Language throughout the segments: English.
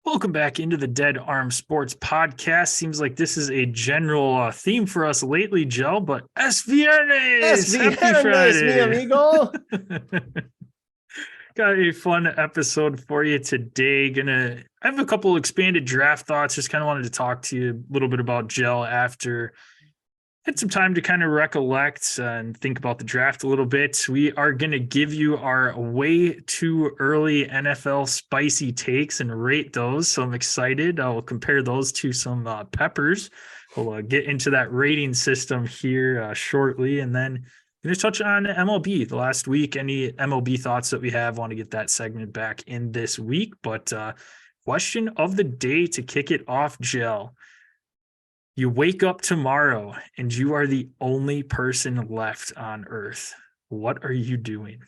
Welcome back into the Dead Arm Sports Podcast. Seems like this is a general theme for us lately, Joe, but Es Viernes! Happy Viernes, mi Friday! amigo. Got a fun episode for you today. I have a couple expanded draft thoughts. Just kind of wanted to talk to you a little bit about Gel after had some time to kind of recollect and think about the draft a little bit. We are going to give you our way too early NFL spicy takes and rate those. So I'm excited. I'll compare those to some peppers. We'll get into that rating system here shortly. And then going to touch on MLB the last week. Any MLB thoughts that we have, want to get that segment back in this week. But question of the day to kick it off, Gel. You wake up tomorrow and you are the only person left on Earth. What are you doing?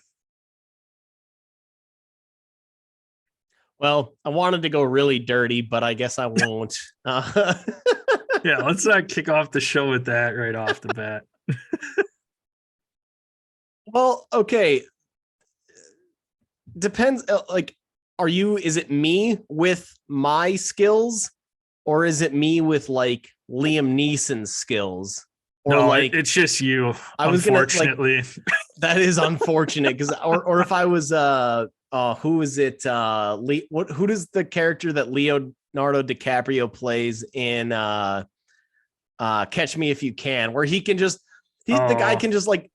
Well, I wanted to go really dirty, but I guess I won't. Yeah, let's not kick off the show with that right off the bat. Well, okay. Depends. Is it me with my skills, or is it me with like Liam Neeson's skills? Or no, like it's just you. I was unfortunately, that is unfortunate because, or if I was who is it? Who does the character that Leonardo DiCaprio plays in Catch Me If You Can, where he can just the guy can just like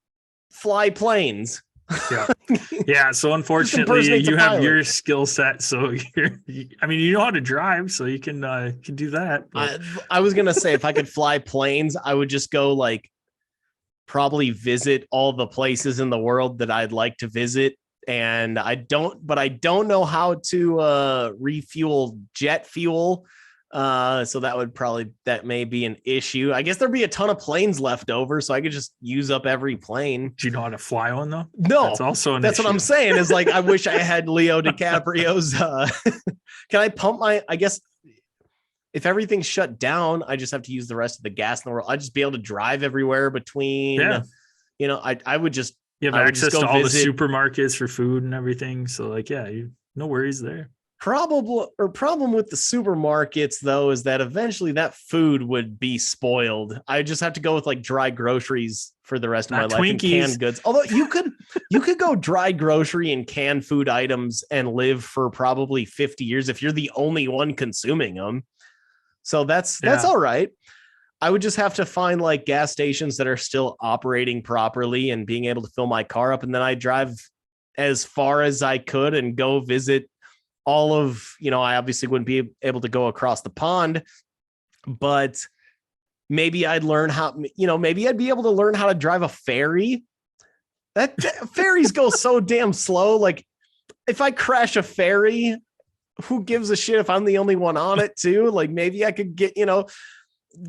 fly planes. Yeah. So unfortunately, you have your skill set. So you know how to drive, so you can do that. I was gonna say if I could fly planes, I would just go like probably visit all the places in the world that I'd like to visit. And I don't know how to refuel jet fuel. So that may be an issue. I guess there'd be a ton of planes left over, so I could just use up every plane. Do you know how to fly one though? No, that's also that's issue. What I'm saying is like I wish I had Leo DiCaprio's. Can I pump I guess if everything's shut down, I just have to use the rest of the gas in the world. I'd just be able to drive everywhere betwn. Yeah. I would just. You have access to all the supermarkets for food and everything. So like, yeah, no worries there. Problem with the supermarkets though is that eventually that food would be spoiled. I just have to go with like dry groceries for the rest of my life and canned goods. Although you could go dry grocery and canned food items and live for probably 50 years if you're the only one consuming them. So that's all right. I would just have to find like gas stations that are still operating properly and being able to fill my car up, and then I drive as far as I could and go visit all of, I obviously wouldn't be able to go across the pond, but maybe I'd learn how, maybe I'd be able to learn how to drive a ferry. That ferries go so damn slow. Like if I crash a ferry, who gives a shit if I'm the only one on it too? Like maybe I could get,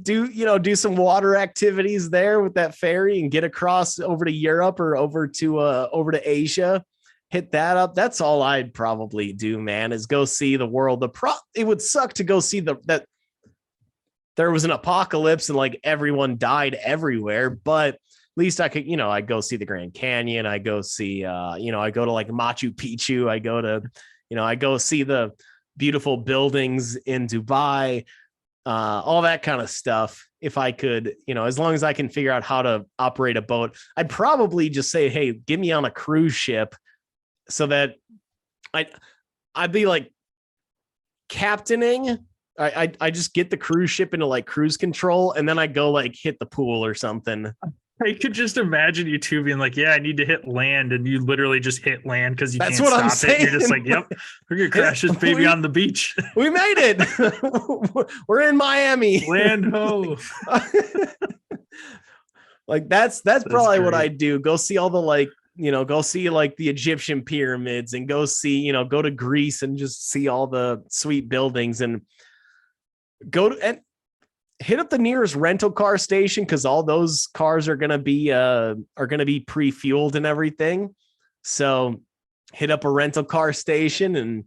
do some water activities there with that ferry and get across over to Europe or over to Asia. Hit that up. That's all I'd probably do, man, is go see the world. It would suck to go see that there was an apocalypse and like everyone died everywhere, but at least I could, I go see the Grand Canyon. I go see, I go to like Machu Picchu. I go see the beautiful buildings in Dubai, all that kind of stuff. If I could, as long as I can figure out how to operate a boat, I'd probably just say, hey, get me on a cruise ship. So that I'd be like captaining. I just get the cruise ship into like cruise control, and then I go like hit the pool or something. I could just imagine you two being like, yeah, I need to hit land, and you literally just hit land because you That's can't what stop I'm saying. it. You're just like, yep, we're gonna crash this baby on the beach. We made it. We're in Miami. Land ho. Like that's probably great. What I do. Go see all the go see like the Egyptian pyramids and go see, go to Greece and just see all the sweet buildings and and hit up the nearest rental car station, because all those cars are gonna be pre-fueled and everything. So hit up a rental car station and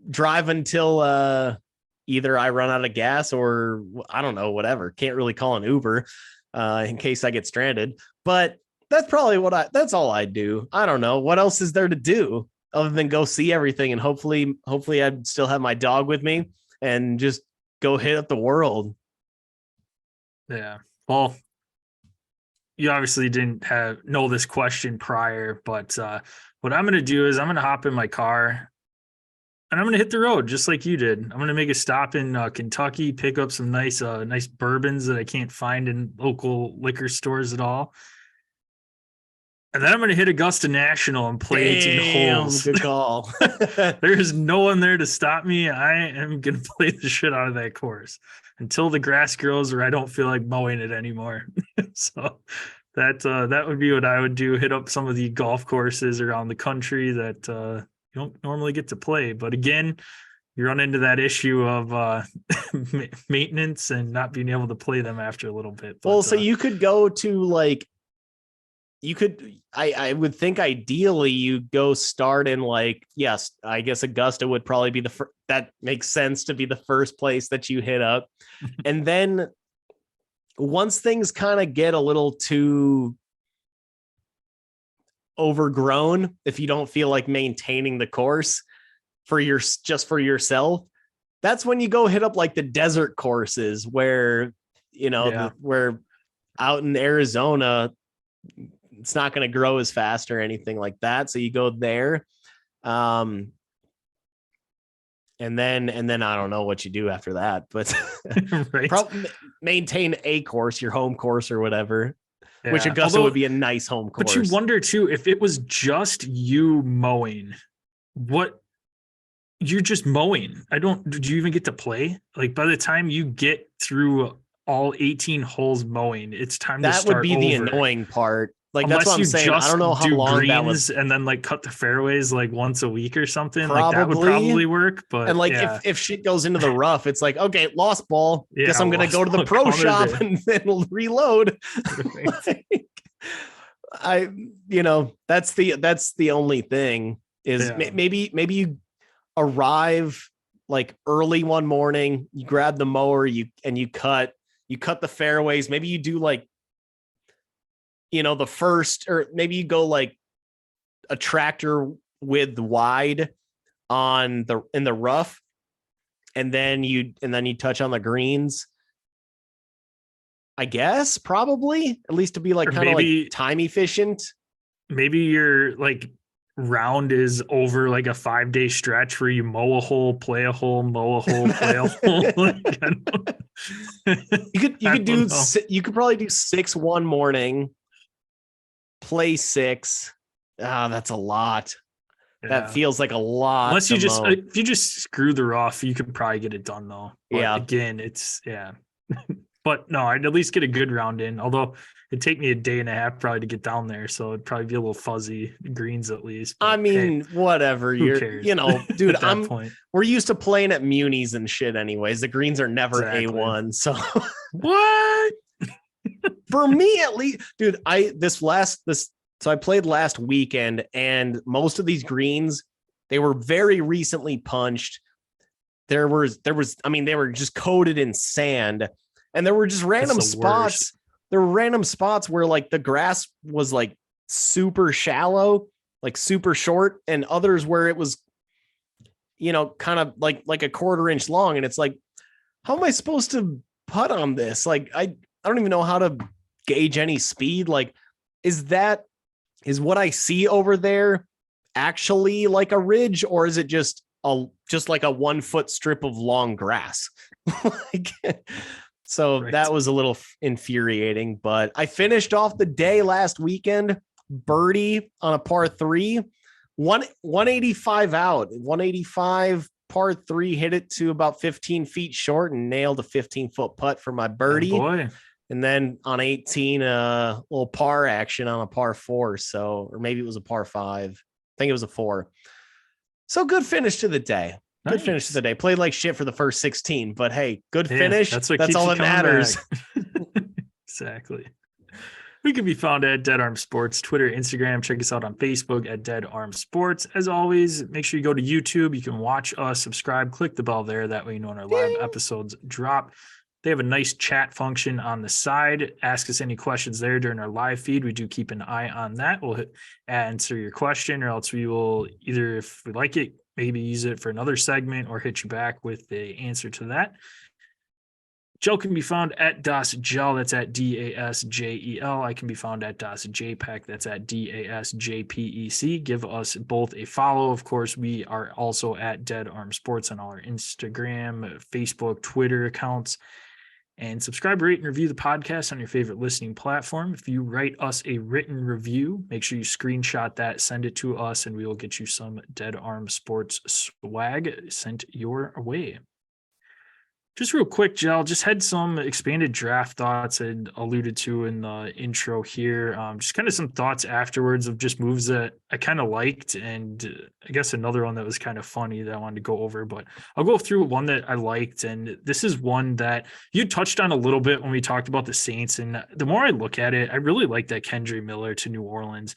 drive until either I run out of gas or I don't know, whatever. Can't really call an Uber in case I get stranded. But that's probably that's all I do. I don't know. What else is there to do? other than go see everything, and hopefully I'd still have my dog with me and just go hit up the world. Yeah. Well, you obviously didn't know this question prior, but what I'm going to do is I'm going to hop in my car and I'm going to hit the road just like you did. I'm going to make a stop in Kentucky, pick up some nice bourbons that I can't find in local liquor stores at all. And then I'm going to hit Augusta National and play 18 holes. Good call. There is no one there to stop me. I am going to play the shit out of that course until the grass grows or I don't feel like mowing it anymore. So that would be what I would do. Hit up some of the golf courses around the country that you don't normally get to play. But again, you run into that issue of maintenance and not being able to play them after a little bit. But, well, so you could go to like, I would think ideally you go start in like, yes, I guess Augusta would probably be that makes sense to be the first place that you hit up. And then once things kind of get a little too overgrown, if you don't feel like maintaining the course for yourself, that's when you go hit up like the desert courses where, where out in Arizona, it's not going to grow as fast or anything like that. So you go there. And then I don't know what you do after that, but right. Maintain a course, your home course or whatever, which Augusta would be a nice home course. But you wonder too, if it was just you mowing, you're just mowing. Did you even get to play? Like by the time you get through all 18 holes mowing, it's time to start over. That would be the annoying part. Like unless that's what I'm saying. I don't know how long greens that was. And then like cut the fairways like once a week or something. Probably. Like that would probably work. But and like if shit goes into the rough, it's like, okay, lost ball. Guess I'm gonna go to the pro shop and then reload. That's the only thing is maybe you arrive like early one morning, you grab the mower, you cut the fairways. Maybe you do like, the first, or maybe you go like a tractor width wide in the rough, and then you touch on the greens. I guess probably at least to be like kind of like time efficient. Maybe your like round is over like a 5-day stretch where you mow a hole, play a hole, mow a hole, play a hole. You could probably do 6 one morning, play 6. That's a lot. Yeah. That feels like a lot. Unless if you just screw the rough, you could probably get it done though. But again, it's but no, I'd at least get a good round in. Although it'd take me a day and a half probably to get down there, so it'd probably be a little fuzzy greens at least. But, whatever. Who cares? Dude, we're used to playing at munis and shit. Anyways, the greens are never A1. So what? For me at least, dude. So I played last weekend, and most of these greens, they were very recently punched. They were just coated in sand. And there were just random spots. There were random spots where like the grass was like super shallow, like super short, and others where it was, kind of like a 1/4 inch long. And it's like, how am I supposed to putt on this? Like, I don't even know how to gauge any speed. Like, is what I see over there actually like a ridge, or is it just like a 1 foot strip of long grass? So that was a little infuriating, but I finished off the day last weekend, birdie on a par 3, 185 out, 185 par 3, hit it to about 15 feet short and nailed a 15-foot putt for my birdie. Oh boy. And then on 18, a little par action on a par 4. Or maybe it was a par 5. I think it was a 4. So good finish to the day. Nice. Good finish to the day. Played like shit for the first 16, but hey, good finish. That's all that matters. Exactly. We can be found at Dead Arm Sports, Twitter, Instagram. Check us out on Facebook at Dead Arm Sports. As always, make sure you go to YouTube. You can watch us, subscribe, click the bell there. That way you know when our live episodes drop. They have a nice chat function on the side. Ask us any questions there during our live feed. We do keep an eye on that. We'll answer your question, or else we will either, if we like it, maybe use it for another segment or hit you back with the answer to that. Gel can be found at DasGel. That's at DasJel. I can be found at DasJPEC. That's at DasJPEC. Give us both a follow. Of course, we are also at Dead Arm Sports on all our Instagram, Facebook, Twitter accounts. And subscribe, rate, and review the podcast on your favorite listening platform. If you write us a written review, make sure you screenshot that, send it to us, and we will get you some Dead Arm Sports swag sent your way. Just real quick, Gel, just had some expanded draft thoughts I alluded to in the intro here. Just kind of some thoughts afterwards of just moves that I kind of liked. And I guess another one that was kind of funny that I wanted to go over, but I'll go through one that I liked. And this is one that you touched on a little bit when we talked about the Saints. And the more I look at it, I really like that Kendre Miller to New Orleans,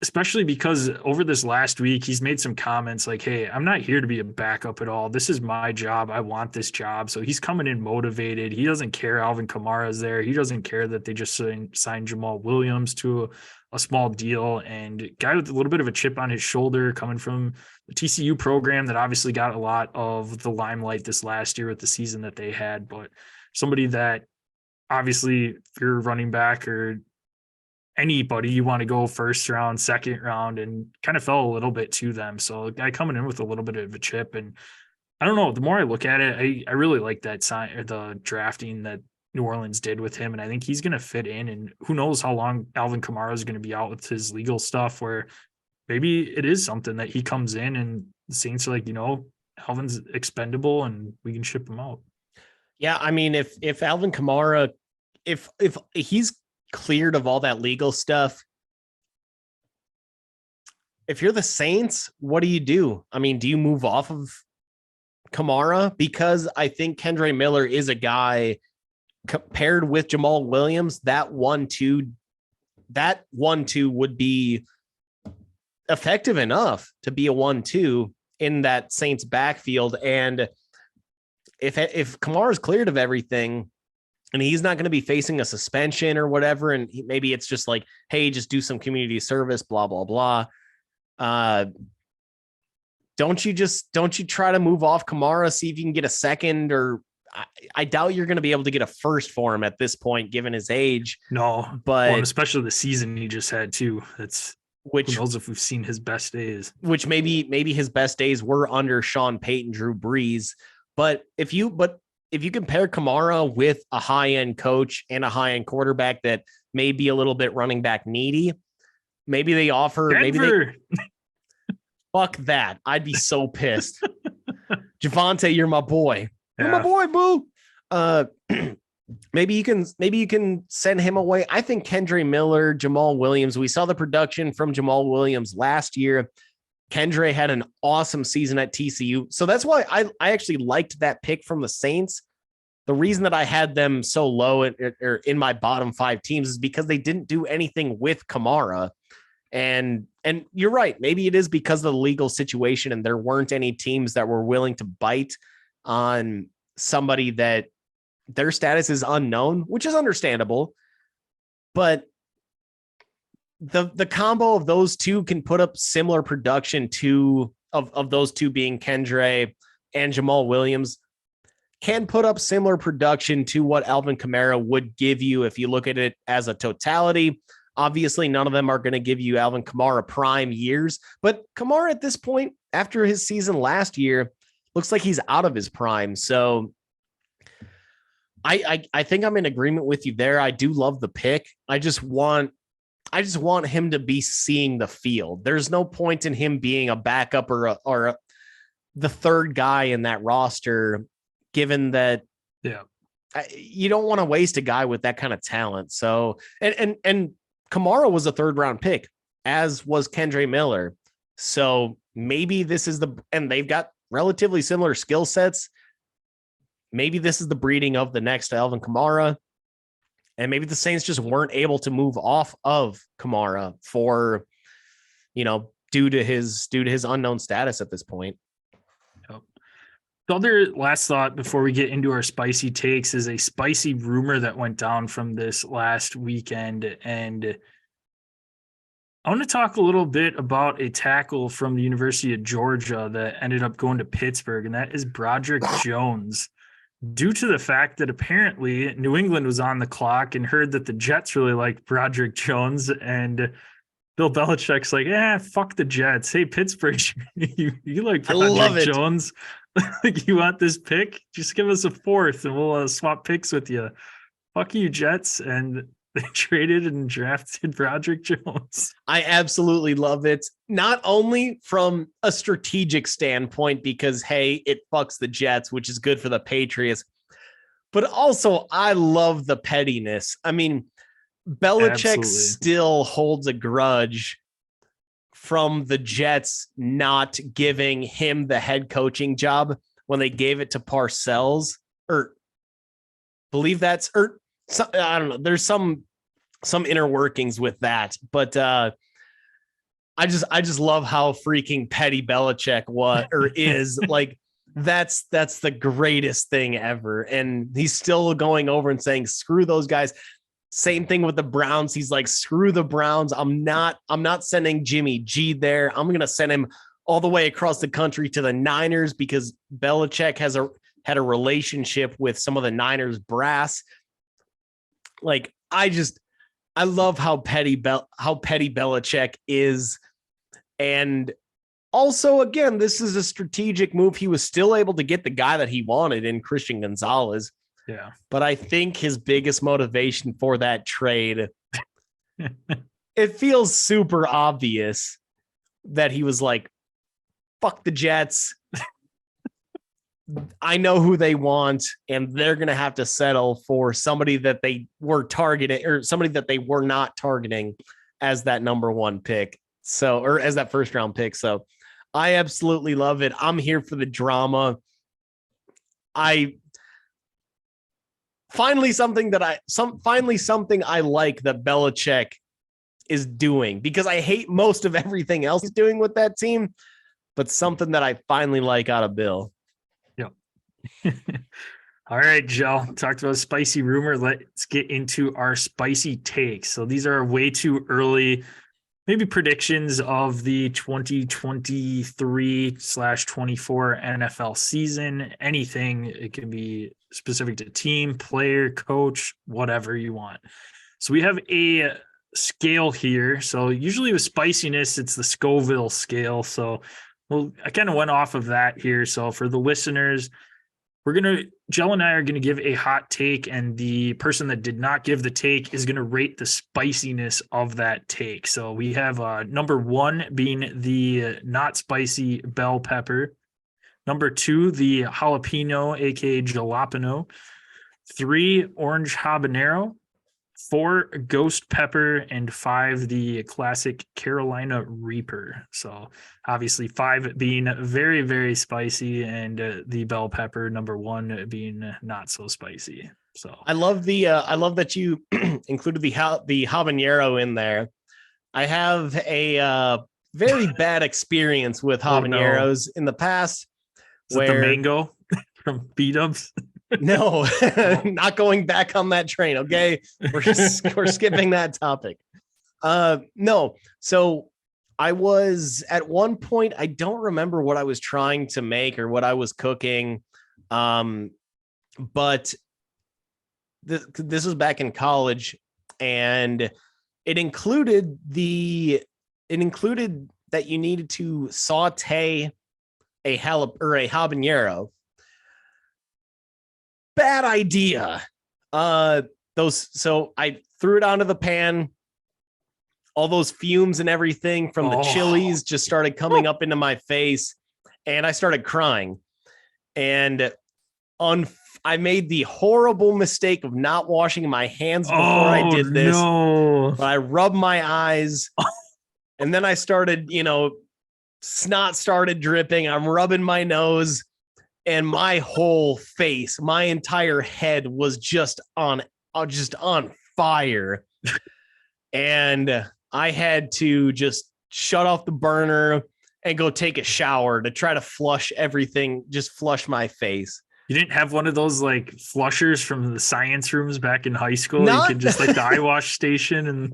especially because over this last week, he's made some comments like, hey, I'm not here to be a backup at all. This is my job. I want this job. So he's coming in motivated. He doesn't care Alvin Kamara is there. He doesn't care that they just signed Jamal Williams to a small deal, and guy with a little bit of a chip on his shoulder coming from the TCU program that obviously got a lot of the limelight this last year with the season that they had, but somebody that obviously if you're running back or anybody you want to go first round, second round, and kind of fell a little bit to them. So a guy coming in with a little bit of a chip, and I don't know, the more I look at it, I really like that sign or the drafting that New Orleans did with him. And I think he's going to fit in, and who knows how long Alvin Kamara is going to be out with his legal stuff, where maybe it is something that he comes in and the Saints are like, Alvin's expendable and we can ship him out. Yeah. I mean, if Alvin Kamara, if he's cleared of all that legal stuff, if you're the Saints, what do? I mean, do you move off of Kamara? Because I think Kendre Miller is a guy paired with Jamal Williams, that 1-2 would be effective enough to be a 1-2 in that Saints backfield. And if Kamara's cleared of everything, and he's not going to be facing a suspension or whatever, and maybe it's just like, hey, just do some community service, blah, blah, blah. Don't you try to move off Kamara, see if you can get a second, or I doubt you're going to be able to get a first for him at this point, given his age. No, but especially the season he just had too. Who knows if we've seen his best days, which maybe his best days were under Sean Payton, Drew Brees. But if you compare Kamara with a high-end coach and a high-end quarterback that may be a little bit running back needy, maybe they offer Denver. Fuck that. I'd be so pissed. Javonte, you're my boy. You're my boy, boo. Maybe you can send him away. I think Kendre Miller, Jamal Williams, we saw the production from Jamal Williams last year. Kendre had an awesome season at TCU. So that's why I actually liked that pick from the Saints. The reason that I had them so low in my bottom 5 teams is because they didn't do anything with Kamara. And you're right. Maybe it is because of the legal situation and there weren't any teams that were willing to bite on somebody that their status is unknown, which is understandable. But the combo of those two can put up similar production of those two being Kendre and Jamal Williams can put up similar production to what Alvin Kamara would give you if you look at it as a totality. Obviously, none of them are going to give you Alvin Kamara prime years, but Kamara at this point, after his season last year, looks like he's out of his prime. So I think I'm in agreement with you there. I do love the pick. I just want him to be seeing the field. There's no point in him being a backup or the third guy in that roster, given that you don't want to waste a guy with that kind of talent. So, and Kamara was a 3rd round pick, as was Kendre Miller. So maybe this is and they've got relatively similar skill sets. Maybe this is the breeding of the next Alvin Kamara. And maybe the Saints just weren't able to move off of Kamara for, due to his unknown status at this point. The other last thought before we get into our spicy takes is a spicy rumor that went down from this last weekend. And I want to talk a little bit about a tackle from the University of Georgia that ended up going to Pittsburgh, and that is Broderick Jones. Due to the fact that apparently New England was on the clock and heard that the Jets really liked Broderick Jones, and Bill Belichick's like, fuck the Jets. Hey, Pittsburgh, you like Broderick Jones? Like, you want this pick? Just give us a fourth and we'll swap picks with you. Fuck you, Jets. And they traded and drafted Broderick Jones. I absolutely love it. Not only from a strategic standpoint, because, hey, it fucks the Jets, which is good for the Patriots, but also I love the pettiness. I mean, Belichick still holds a grudge from the Jets not giving him the head coaching job when they gave it to Parcells, or believe that's, or I don't know. There's some inner workings with that, but I just love how freaking petty Belichick was or is. Like, that's the greatest thing ever. And he's still going over and saying, screw those guys. Same thing with the Browns. He's like, screw the Browns. I'm not sending Jimmy G there. I'm going to send him all the way across the country to the Niners, because Belichick had a relationship with some of the Niners brass. Like, I love how petty Belichick is. And also, again, this is a strategic move. He was still able to get the guy that he wanted in Christian Gonzalez. Yeah. But I think his biggest motivation for that trade, it feels super obvious that he was like, fuck the Jets. I know who they want, and they're going to have to settle for somebody that they were targeting, or somebody that they were not targeting as that number one pick. So, or as that first round pick. So I absolutely love it. I'm here for the drama. Finally something I like that Belichick is doing, because I hate most of everything else he's doing with that team, but something that I finally like out of Bill. Yep. All right, Joe, talked about spicy rumor. Let's get into our spicy takes. So these are way too early, maybe predictions of the 2023/24 NFL season. Anything. It can be specific to team, player, coach, whatever you want. So we have a scale here. So usually with spiciness, it's the Scoville scale. So I kind of went off of that here. So for the listeners, Jill and I are going to give a hot take, and the person that did not give the take is going to rate the spiciness of that take. So we have number 1 being the not spicy bell pepper. Number 2, the jalapeno, aka jalapeno. 3, orange habanero. 4, ghost pepper, and 5, the classic Carolina Reaper. So obviously 5 being very, very spicy, and the bell pepper number 1 being not so spicy. So I love that you included the habanero in there. I have a very bad experience with habaneros in the past. Is it the mango from B-Dubs? No, not going back on that train. Okay. We're skipping that topic. No. So I was at one point, I don't remember what I was trying to make or what I was cooking. But this was back in college, and it included that you needed to saute a habanero. Bad idea. So I threw it onto the pan. All those fumes and everything from the chilies just started coming up into my face, and I started crying. And I made the horrible mistake of not washing my hands before I did this. No. But I rubbed my eyes, and then I started, snot started dripping. I'm rubbing my nose, and my whole face, my entire head was just on fire. And I had to just shut off the burner and go take a shower to try to flush everything, just flush my face. You didn't have one of those like flushers from the science rooms back in high school? Not, you could just like the eye wash station and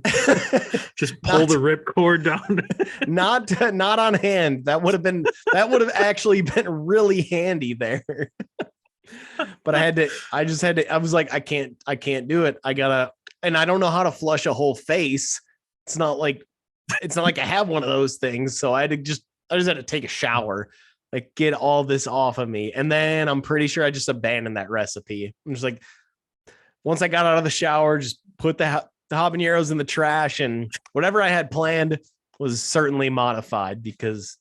just pull the ripcord down. not on hand. That would have actually been really handy there. But I was like, I can't do it. And I don't know how to flush a whole face. It's not like I have one of those things. So I just had to take a shower, like get all this off of me. And then I'm pretty sure I just abandoned that recipe. I'm just like, once I got out of the shower, just put the habaneros in the trash, and whatever I had planned was certainly modified, because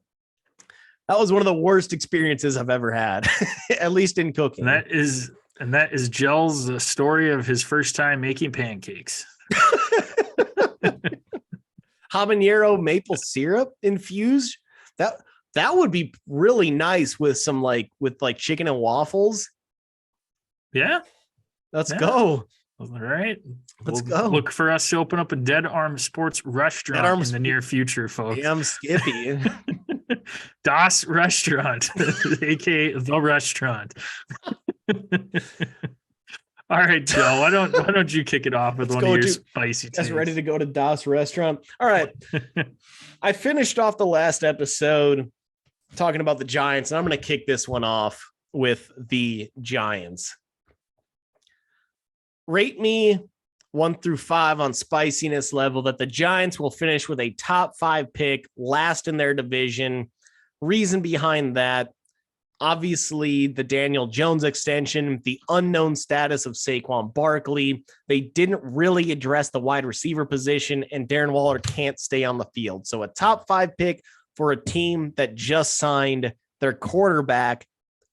that was one of the worst experiences I've ever had, at least in cooking. And that is Gel's story of his first time making pancakes. Habanero maple syrup infused. That would be really nice with some with chicken and waffles. Yeah. Let's go. All right. Let's go. Look for us to open up a Dead Arm Sports restaurant in the near future, folks. Damn Skippy. Das Restaurant, aka the restaurant. All right, Joe. Why don't you kick it off with one of your spicy takes? Ready to go to Das Restaurant. All right. I finished off the last episode talking about the Giants, and I'm going to kick this one off with the Giants. Rate me 1 through 5 on spiciness level that the Giants will finish with a top 5 pick, last in their division. Reason behind that, obviously the Daniel Jones extension, the unknown status of Saquon Barkley. They didn't really address the wide receiver position, and Darren Waller can't stay on the field. So a top 5 pick for a team that just signed their quarterback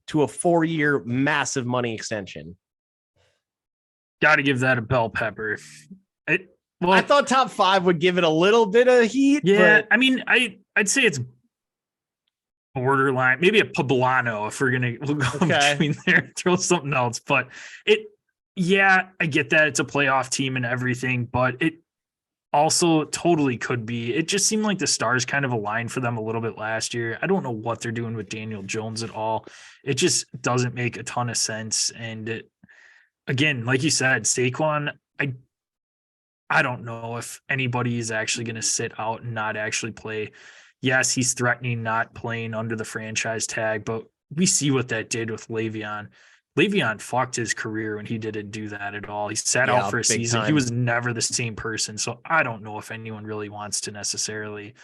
to a 4-year massive money extension. Got to give that a bell pepper. I thought top 5 would give it a little bit of heat. Yeah, I mean, I'd say it's borderline, maybe a Poblano if we'll go between there, throw something else. But I get that it's a playoff team and everything, but it also totally could be. It just seemed like the stars kind of aligned for them a little bit last year. I don't know what they're doing with Daniel Jones at all. It just doesn't make a ton of sense. And again, like you said, Saquon, I don't know if anybody is actually going to sit out and not actually play. Yes, he's threatening not playing under the franchise tag, but we see what that did with Le'Veon. Le'Veon fucked his career when he didn't do that at all. He sat out for a season. Time. He was never the same person. So I don't know if anyone really wants to necessarily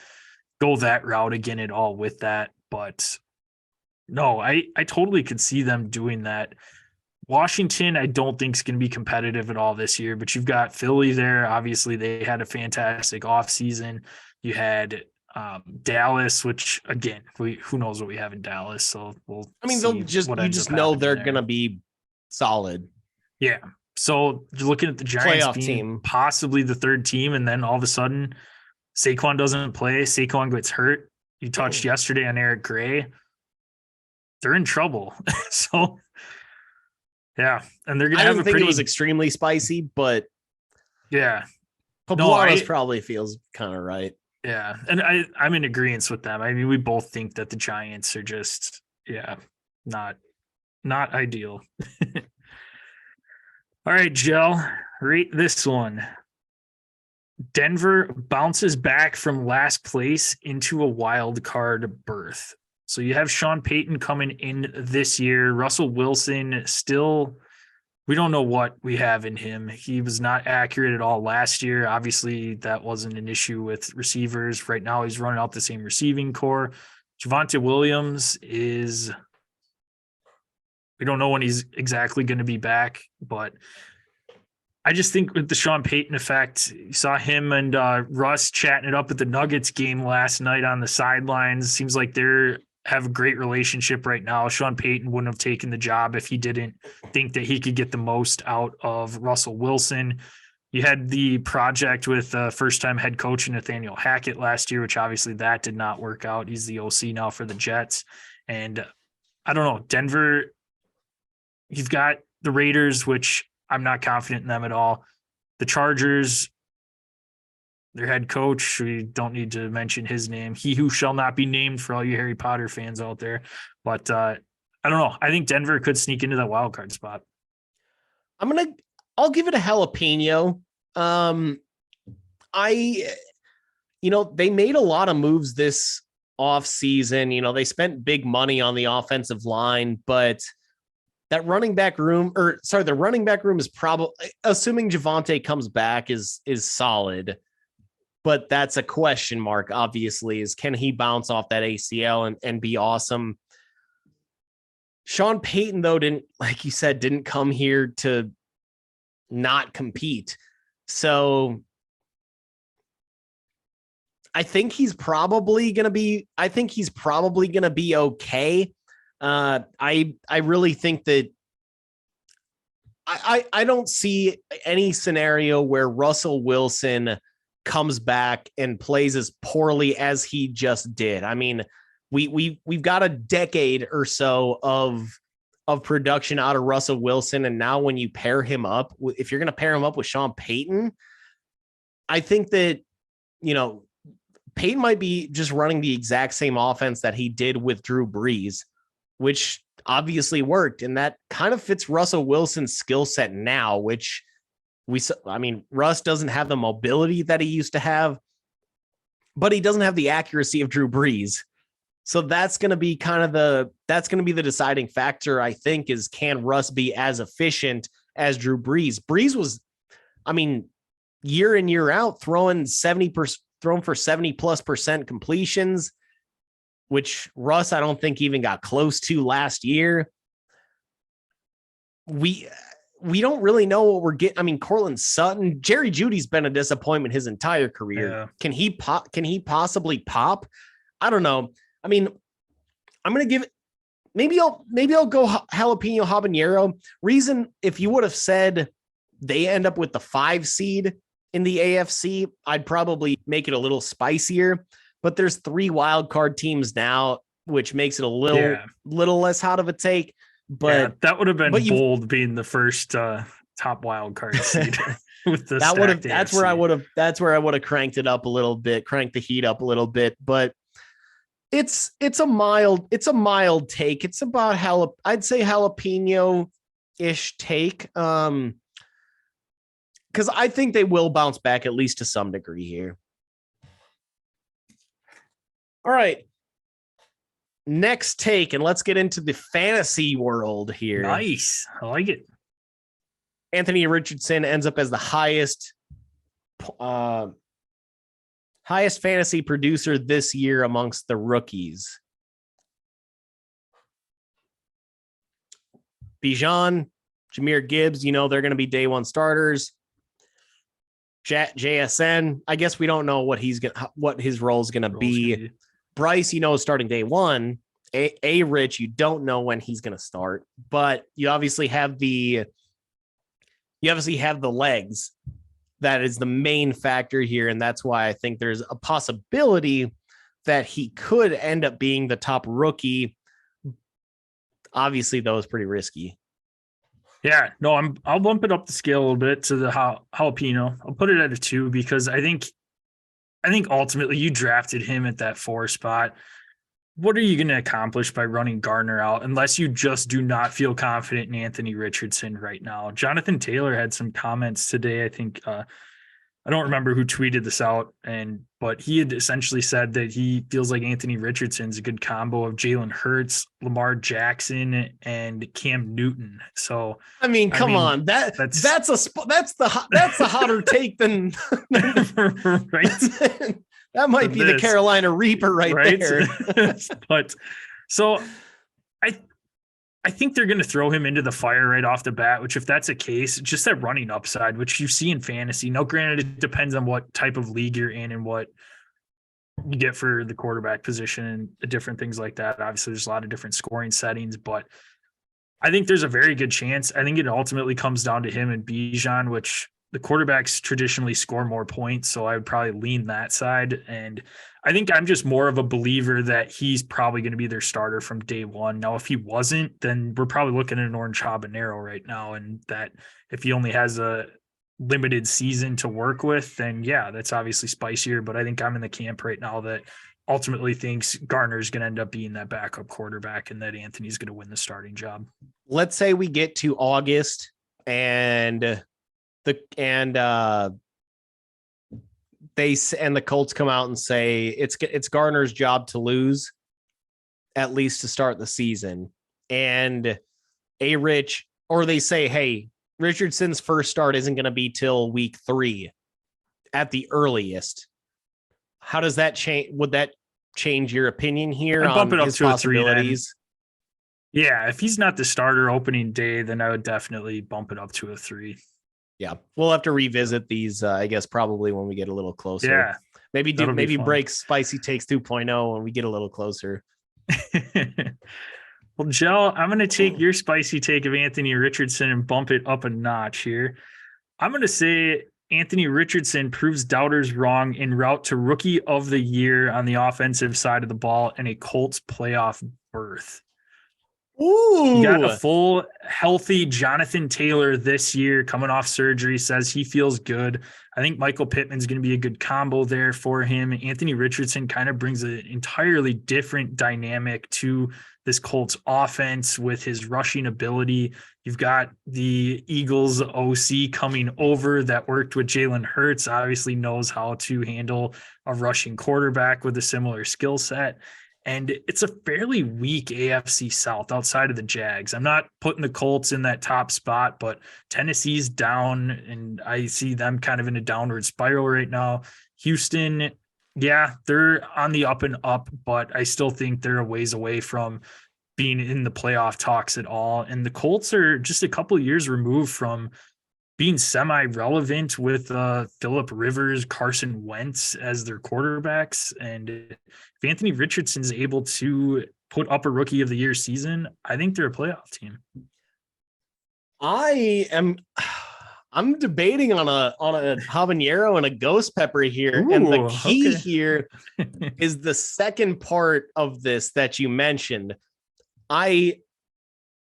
go that route again at all with that. But no, I totally could see them doing that. Washington, I don't think is going to be competitive at all this year, but you've got Philly there. Obviously, they had a fantastic offseason. You had Dallas, which again, who knows what we have in Dallas. So you just know they're going to be solid. Yeah. So you're looking at the Giants playoff being team, possibly the third team, and then all of a sudden Saquon doesn't play. Saquon gets hurt. You touched yesterday on Eric Gray. They're in trouble. So yeah, and they're gonna have a pretty. It was extremely spicy, but yeah, Poblano's probably feels kind of right. Yeah, and I'm in agreement with them. I mean, we both think that the Giants are just not ideal. All right, Gel, rate this one. Denver bounces back from last place into a wild card berth. So you have Sean Payton coming in this year. Russell Wilson still, we don't know what we have in him. He was not accurate at all last year. Obviously, that wasn't an issue with receivers. Right now, he's running out the same receiving core. Javonte Williams we don't know when he's exactly going to be back, but I just think with the Sean Payton effect, you saw him and Russ chatting it up at the Nuggets game last night on the sidelines. Seems like they're have a great relationship right now. Sean Payton wouldn't have taken the job if he didn't think that he could get the most out of Russell Wilson. You had the project with first-time head coach Nathaniel Hackett last year, which obviously that did not work out. He's the OC now for the Jets. And I don't know, Denver, you've got the Raiders, which I'm not confident in them at all. The Chargers, their head coach. We don't need to mention his name. He who shall not be named for all you Harry Potter fans out there. But I don't know. I think Denver could sneak into that wild card spot. I'll give it a jalapeno. They made a lot of moves this off season. They spent big money on the offensive line, but the running back room is probably, assuming Javonte comes back, is solid. But that's a question mark, obviously, is can he bounce off that ACL and be awesome? Sean Payton, though, like you said, didn't come here to not compete. So I think he's probably going to be okay. I really think that I don't see any scenario where Russell Wilson comes back and plays as poorly as he just did. I mean, we've got a decade or so of production out of Russell Wilson, and now when you pair him up, if you're going to pair him up with Sean Payton, I think that Payton might be just running the exact same offense that he did with Drew Brees, which obviously worked. And that kind of fits Russell Wilson's skill set now, which Russ doesn't have the mobility that he used to have, but he doesn't have the accuracy of Drew Brees. So that's going to be the deciding factor, I think, is can Russ be as efficient as Drew Brees? Brees was, year in, year out, throwing for 70+% completions, which Russ, I don't think even got close to last year. We don't really know what we're getting. Cortland Sutton, Jerry Jeudy's been a disappointment his entire career. Yeah. Can he possibly pop? I don't know. I'm going to give it, maybe I'll go jalapeno habanero. Reason, if you would have said they end up with the 5 seed in the AFC, I'd probably make it a little spicier, but there's 3 wild card teams now, which makes it a little less hot of a take. But that would have been bold, being the first top wild card seed with the that's where I would have cranked it up a little bit, cranked the heat up a little bit. But it's a mild take. It's about I'd say jalapeno-ish take. Because I think they will bounce back at least to some degree here. All right. Next take, and let's get into the fantasy world here. Nice. I like it. Anthony Richardson ends up as the highest fantasy producer this year amongst the rookies. Bijan, Jahmyr Gibbs, they're going to be day one starters. JSN, I guess we don't know what his role is going to be. Bryce, is starting day one. Rich, you don't know when he's going to start, but you obviously have the legs. That is the main factor here, and that's why I think there's a possibility that he could end up being the top rookie. Obviously, though, it's pretty risky. Yeah, no, I'll bump it up the scale a little bit to the jalapeno. I'll put it at a 2 because I think ultimately you drafted him at that 4 spot. What are you going to accomplish by running Gardner out unless you just do not feel confident in Anthony Richardson right now? Jonathan Taylor had some comments today. I think I don't remember who tweeted this out, but he had essentially said that he feels like Anthony Richardson's a good combo of Jalen Hurts, Lamar Jackson, and Cam Newton. So come on, that's the hotter take than right. That might be the Carolina Reaper right there. But so I think they're going to throw him into the fire right off the bat, which if that's the case, just that running upside, which you see in fantasy. Now, granted, it depends on what type of league you're in and what you get for the quarterback position and different things like that. Obviously, there's a lot of different scoring settings, but I think there's a very good chance. I think it ultimately comes down to him and Bijan, which the quarterbacks traditionally score more points, so I would probably lean that side. And I think I'm just more of a believer that he's probably going to be their starter from day one. Now, if he wasn't, then we're probably looking at an orange habanero right now, and that if he only has limited season to work with, then yeah, that's obviously spicier. But I think I'm in the camp right now that ultimately thinks Garner's going to end up being that backup quarterback and that Anthony's going to win the starting job. Let's say we get to August and the Colts come out and say it's Garner's job to lose, at least to start the season. And or they say, hey, Richardson's first start isn't going to be till week 3 at the earliest. How does that change? Would that change your opinion here I'd bump on it up his to possibilities? A 3 then. Yeah, if he's not the starter opening day, then I would definitely bump it up to a 3. Yeah, we'll have to revisit these, I guess, probably when we get a little closer. Yeah, maybe break Spicy Takes 2.0 when we get a little closer. Well, Joe, I'm going to take your spicy take of Anthony Richardson and bump it up a notch here. I'm going to say Anthony Richardson proves doubters wrong en route to Rookie of the Year on the offensive side of the ball and a Colts playoff berth. Ooh. You got a full, healthy Jonathan Taylor this year coming off surgery, says he feels good. I think Michael Pittman's going to be a good combo there for him. Anthony Richardson kind of brings an entirely different dynamic to this Colts offense with his rushing ability. You've got the Eagles OC coming over that worked with Jalen Hurts, obviously knows how to handle a rushing quarterback with a similar skill set. And it's a fairly weak AFC South outside of the Jags. I'm not putting the Colts in that top spot, but Tennessee's down, and I see them kind of in a downward spiral right now. Houston, yeah, they're on the up and up, but I still think they're a ways away from being in the playoff talks at all. And the Colts are just a couple of years removed from being semi-relevant with Phillip Rivers, Carson Wentz as their quarterbacks. And if Anthony Richardson's able to put up a Rookie of the Year season, I think they're a playoff team. I'm debating on a habanero and a ghost pepper here. Ooh, and the key here is the second part of this that you mentioned. I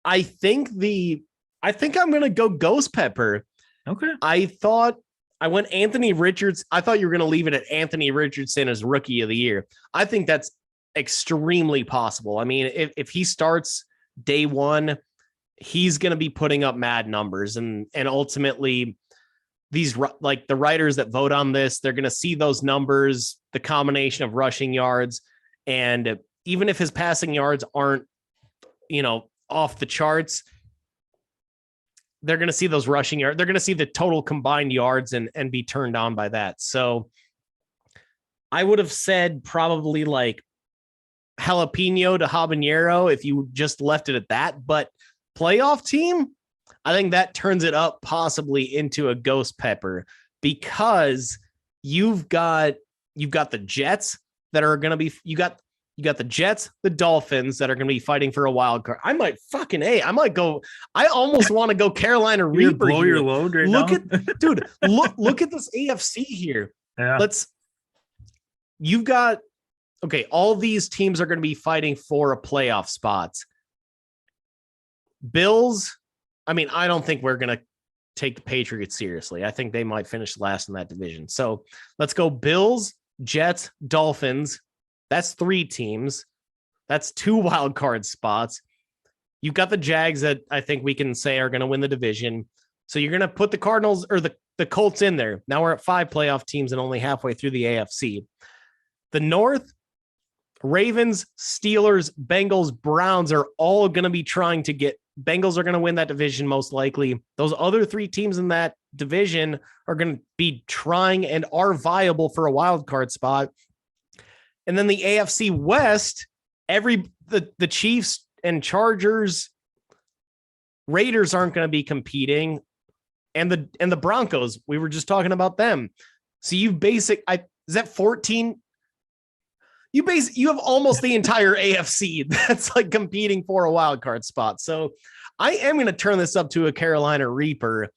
think I'm going to go ghost pepper. Okay. I went Anthony Richards. I thought you were going to leave it at Anthony Richardson as Rookie of the Year. I think that's extremely possible. I mean, if he starts day one, he's going to be putting up mad numbers, and ultimately these, like, the writers that vote on this, they're going to see those numbers, the combination of rushing yards, and even if his passing yards aren't, off the charts, they're going to see those rushing yards. They're going to see the total combined yards and be turned on by that. So I would have said probably like jalapeno to habanero if you just left it at that. But playoff team, I think that turns it up possibly into a ghost pepper, because you've got the Jets that are going to be, you got the Jets, the Dolphins that are going to be fighting for a wild card. I might go. I almost want to go Carolina Reaper. Blow your load right now. Look at this AFC here. Yeah. You've got, okay, all these teams are going to be fighting for a playoff spots. Bills, I mean, I don't think we're going to take the Patriots seriously. I think they might finish last in that division. So let's go Bills, Jets, Dolphins. That's 3 teams. That's 2 wild card spots. You've got the Jags that I think we can say are going to win the division. So you're going to put the Cardinals or the Colts in there. Now we're at 5 playoff teams and only halfway through the AFC. The North, Ravens, Steelers, Bengals, Browns are all going to be trying to get. Bengals are going to win that division most likely. Those other 3 teams in that division are going to be trying and are viable for a wild card spot. And then the AFC West, the Chiefs and Chargers, Raiders aren't going to be competing, and the Broncos, we were just talking about them. So is that 14? You have almost the entire AFC that's like competing for a wild card spot. So I am going to turn this up to a Carolina Reaper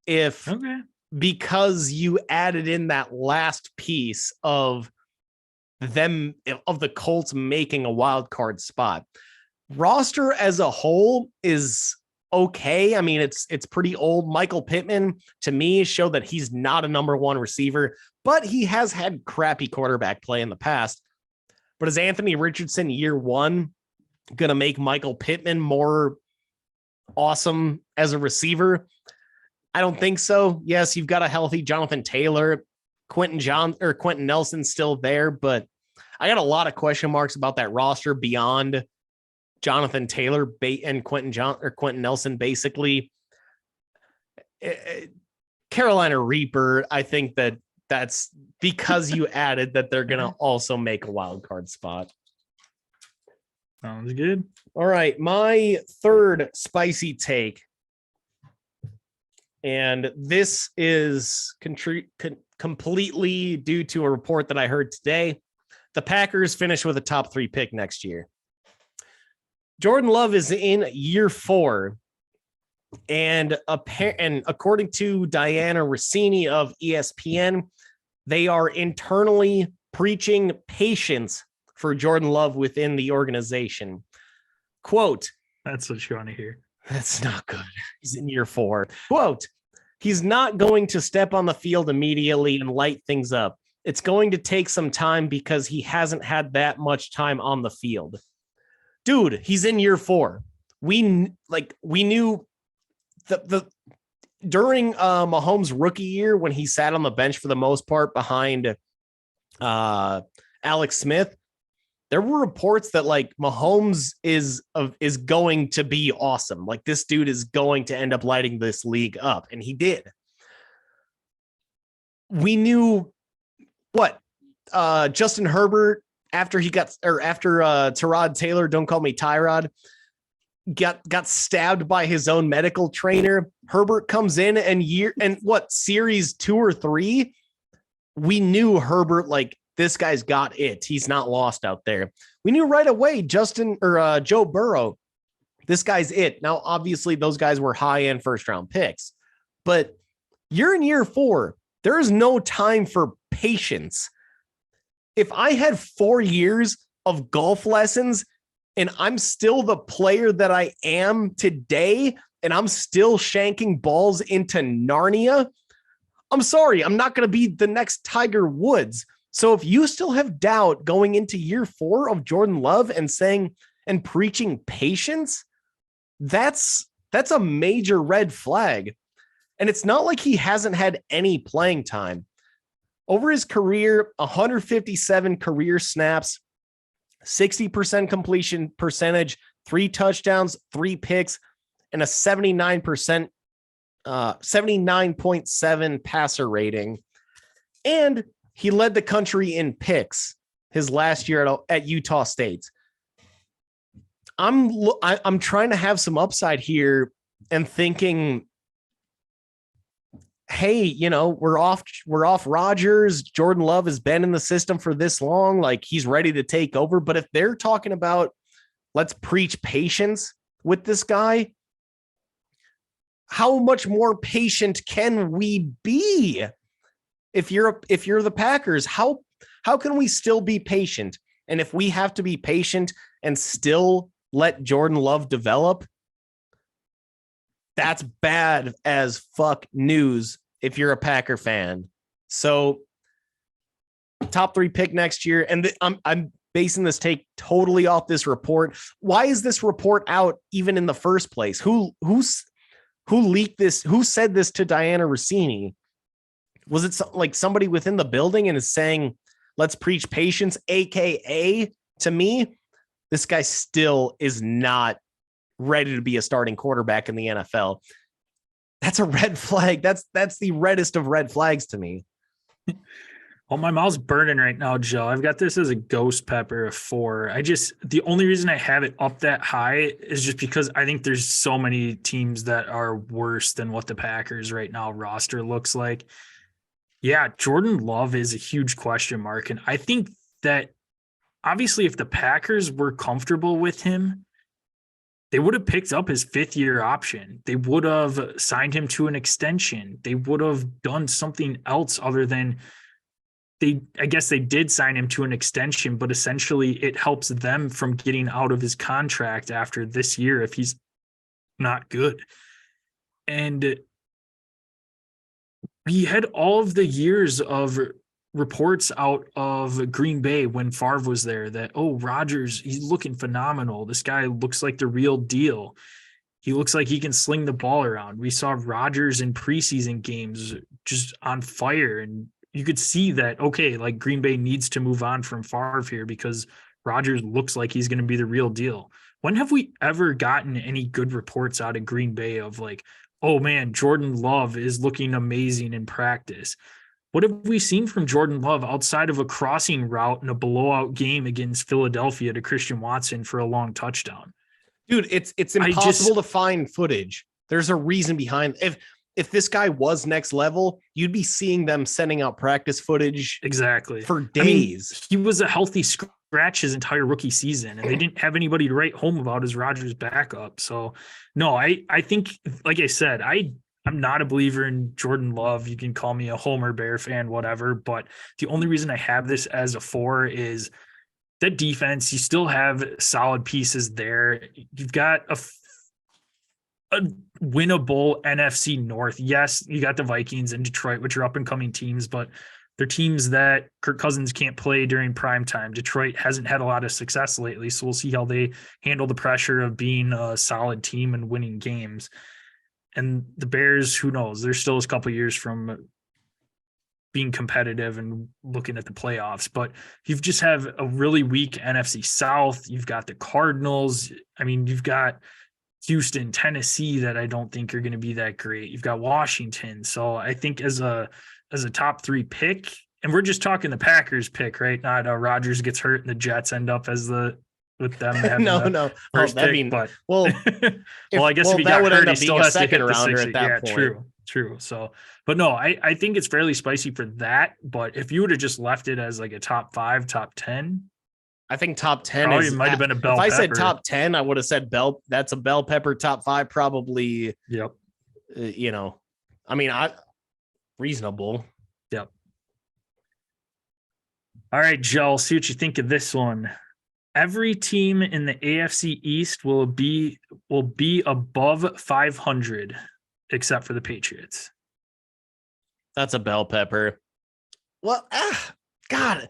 because you added in that last piece of the Colts making a wild card spot. Roster as a whole is okay. I mean, it's pretty old. Michael Pittman, to me, showed that he's not a number one receiver, but he has had crappy quarterback play in the past. But is Anthony Richardson year one going to make Michael Pittman more awesome as a receiver? I don't think so. Yes, you've got a healthy Jonathan Taylor, Quentin Nelson still there, but I got a lot of question marks about that roster beyond Jonathan Taylor and Quentin Nelson. Basically, Carolina Reaper. I think that's because you added that they're gonna also make a wild card spot. Sounds good. All right, my third spicy take, and this is completely due to a report that I heard today. The Packers finish with a top 3 pick next year. Jordan Love is in year 4. And according to Diana Rossini of ESPN, they are internally preaching patience for Jordan Love within the organization. Quote, that's what you want to hear. That's not good. He's in year 4. Quote, he's not going to step on the field immediately and light things up. It's going to take some time because he hasn't had that much time on the field. Dude, he's in year 4. We knew during Mahomes' rookie year when he sat on the bench for the most part behind Alex Smith, there were reports that like Mahomes is going to be awesome. Like this dude is going to end up lighting this league up, and he did. We knew what Justin Herbert after Tyrod Taylor, don't call me Tyrod, got stabbed by his own medical trainer. Herbert comes in and series 2 or 3, we knew Herbert, like this guy's got it. He's not lost out there. We knew right away Joe Burrow, this guy's it. Now, obviously those guys were high-end first-round picks, but you're in year 4. There is no time for patience. If I had 4 years of golf lessons and I'm still the player that I am today, and I'm still shanking balls into Narnia, I'm sorry, I'm not going to be the next Tiger Woods. So if you still have doubt going into year 4 of Jordan Love and preaching patience, that's a major red flag. And it's not like he hasn't had any playing time. Over his career, 157 career snaps, 60% completion percentage, 3 touchdowns, 3 picks, and a 79.7 passer rating. And he led the country in picks his last year at Utah State. I'm trying to have some upside here and thinking, hey, we're off Rodgers. Jordan Love has been in the system for this long. Like he's ready to take over. But if they're talking about let's preach patience with this guy, how much more patient can we be? If you're the Packers, how can we still be patient? And if we have to be patient and still let Jordan Love develop, that's bad as fuck news if you're a Packer fan. So top 3 pick next year. And I'm basing this take totally off this report. Why is this report out even in the first place? Who leaked this? Who said this to Diana Rossini? Was it like somebody within the building and is saying, let's preach patience, AKA to me, this guy still is not ready to be a starting quarterback in the NFL. That's a red flag. That's the reddest of red flags to me. Well, my mouth's burning right now, Joe. I've got this as a ghost pepper of 4. The only reason I have it up that high is just because I think there's so many teams that are worse than what the Packers right now roster looks like. Yeah, Jordan Love is a huge question mark. And I think that obviously if the Packers were comfortable with him, they would have picked up his 5th-year option. They would have signed him to an extension. They would have done something else other than I guess they did sign him to an extension, but essentially it helps them from getting out of his contract after this year if he's not good. And we had all of the years of reports out of Green Bay when Favre was there that, oh, Rodgers, he's looking phenomenal. This guy looks like the real deal. He looks like he can sling the ball around. We saw Rodgers in preseason games just on fire. And you could see that, okay, like Green Bay needs to move on from Favre here because Rodgers looks like he's going to be the real deal. When have we ever gotten any good reports out of Green Bay of like, oh man, Jordan Love is looking amazing in practice? What have we seen from Jordan Love outside of a crossing route in a blowout game against Philadelphia to Christian Watson for a long touchdown? Dude, it's impossible to find footage. There's a reason behind. If this guy was next level, you'd be seeing them sending out practice footage exactly for days. I mean, he was a healthy scratch his entire rookie season, and they didn't have anybody to write home about as Rodgers' backup. So, no, I think, like I said, I'm not a believer in Jordan Love. You can call me a Homer Bear fan, whatever. But the only reason I have this as a 4 is that defense. You still have solid pieces there. You've got a winnable NFC North. Yes, you got the Vikings and Detroit, which are up and coming teams, but they're teams that Kirk Cousins can't play during prime time. Detroit hasn't had a lot of success lately, so we'll see how they handle the pressure of being a solid team and winning games. And the Bears, who knows? They're still a couple years from being competitive and looking at the playoffs, but you've just have a really weak NFC South. You've got the Cardinals. I mean, you've got Houston, Tennessee that I don't think are going to be that great. You've got Washington. So I think as a top 3 pick, and we're just talking the Packers pick, right? Not Rodgers gets hurt and the Jets end up as with them. No. First pick, but well, I guess if he got hurt, hurt, he still has to hit the rounder 6. at that point. True. So, but no, I think it's fairly spicy for that. But if you would have just left it as like a top 5, top 10, I think top 10 might have been a bell pepper. If I said top 10, I would have said that's a bell pepper. Top 5, probably. Yep. Reasonable. Yep. All right, Joel, see what you think of this one. Every team in the AFC East will be above 500 except for the Patriots. That's a bell pepper. Well, God.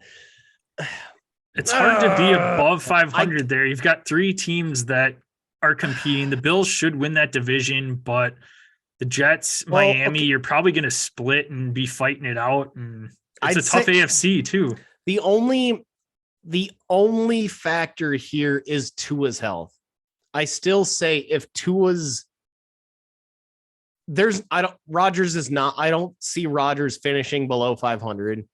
It's hard to be above 500 there. You've got 3 teams that are competing. The Bills should win that division, but the Jets, Miami, you're probably going to split and be fighting it out. And it's a tough AFC too. The only factor here is Tua's health. I still say if Tua's Rodgers is not, I don't see Rodgers finishing below 500.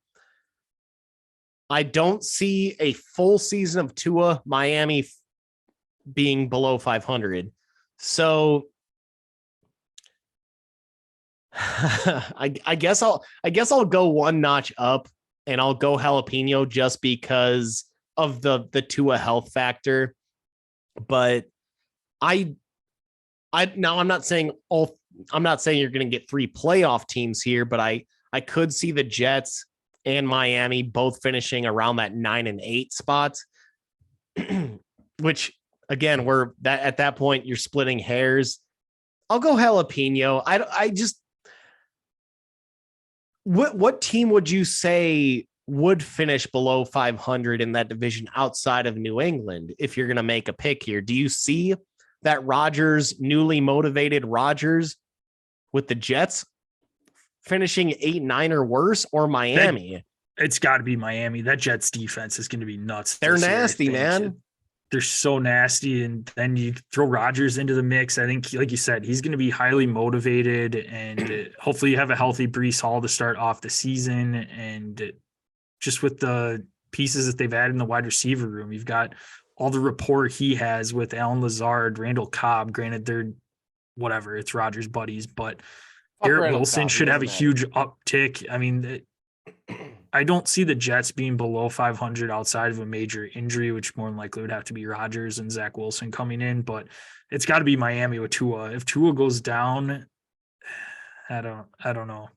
I don't see a full season of Tua, Miami being below 500. So I guess I'll go one notch up and I'll go jalapeno just because of the Tua health factor. But I'm not saying you're going to get 3 playoff teams here, but I could see the Jets and Miami both finishing around that 9 and 8 spot, which again, at that point you're splitting hairs. I'll go jalapeno. What team would you say would finish below 500 in that division outside of New England? If you're going to make a pick here, do you see that newly motivated Rodgers with the Jets finishing 8-9 or worse, or Miami? It's got to be Miami. That Jets defense is going to be nuts. They're nasty, man. They're so nasty. And then you throw Rodgers into the mix. I think, like you said, he's going to be highly motivated, and hopefully you have a healthy Breece Hall to start off the season. And just with the pieces that they've added in the wide receiver room, you've got all the rapport he has with Allen Lazard, Randall Cobb. Granted, they're whatever, it's Rodgers' buddies, but Garrett Wilson should have a huge uptick. I mean, I don't see the Jets being below 500 outside of a major injury, which more than likely would have to be Rodgers and Zach Wilson coming in, but it's got to be Miami with Tua. If Tua goes down, I don't know.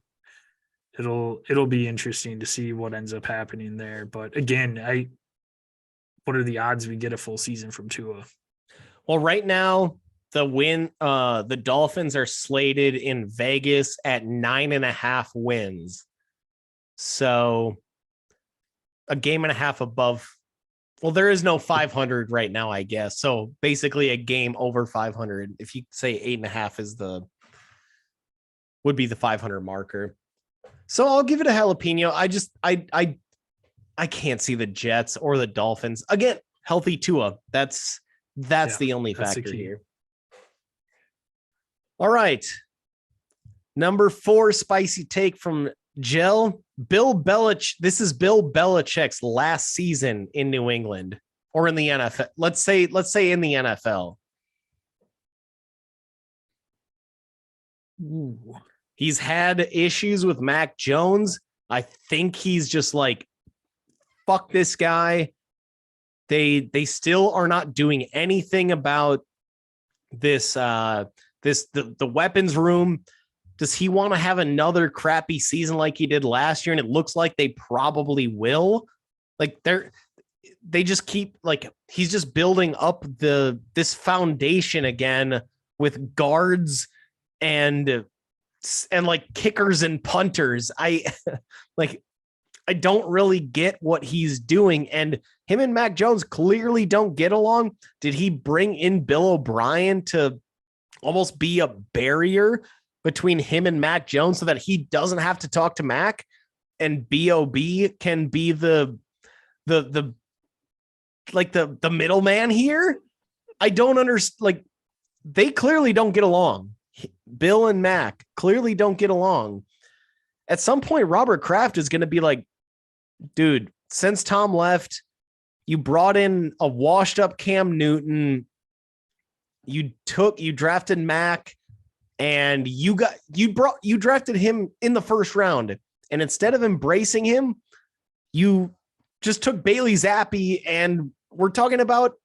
It'll be interesting to see what ends up happening there. But again, what are the odds we get a full season from Tua? Well, right now the Dolphins are slated in Vegas at 9.5 wins. So a game and a half above. Well, there is no 500 right now, I guess. So basically a game over 500. If you say 8.5 would be the 500 marker. So I'll give it a jalapeno. I can't see the Jets or the Dolphins. Again, healthy Tua. That's the only factor here. All right. Number 4 spicy take from Gel. Bill Belichick. This is Bill Belichick's last season in New England or in the NFL. Let's say in the NFL. Ooh. He's had issues with Mac Jones. I think he's just like, fuck this guy. They still are not doing anything about this the weapons room. Does he want to have another crappy season like he did last year? And it looks like they probably will. Like they just keep like he's just building up this foundation again with guards and like kickers and punters. I don't really get what he's doing. And him and Mac Jones clearly don't get along. Did he bring in Bill O'Brien to almost be a barrier between him and Mac Jones so that he doesn't have to talk to Mac and B.O.B. can be the middleman here? I don't understand. Like, they clearly don't get along. Bill and Mac clearly don't get along. At some point, Robert Kraft is going to be like, dude, since Tom left, you brought in a washed up Cam Newton. You drafted Mac and you drafted him in the first round. And instead of embracing him, you just took Bailey Zappi and we're talking about,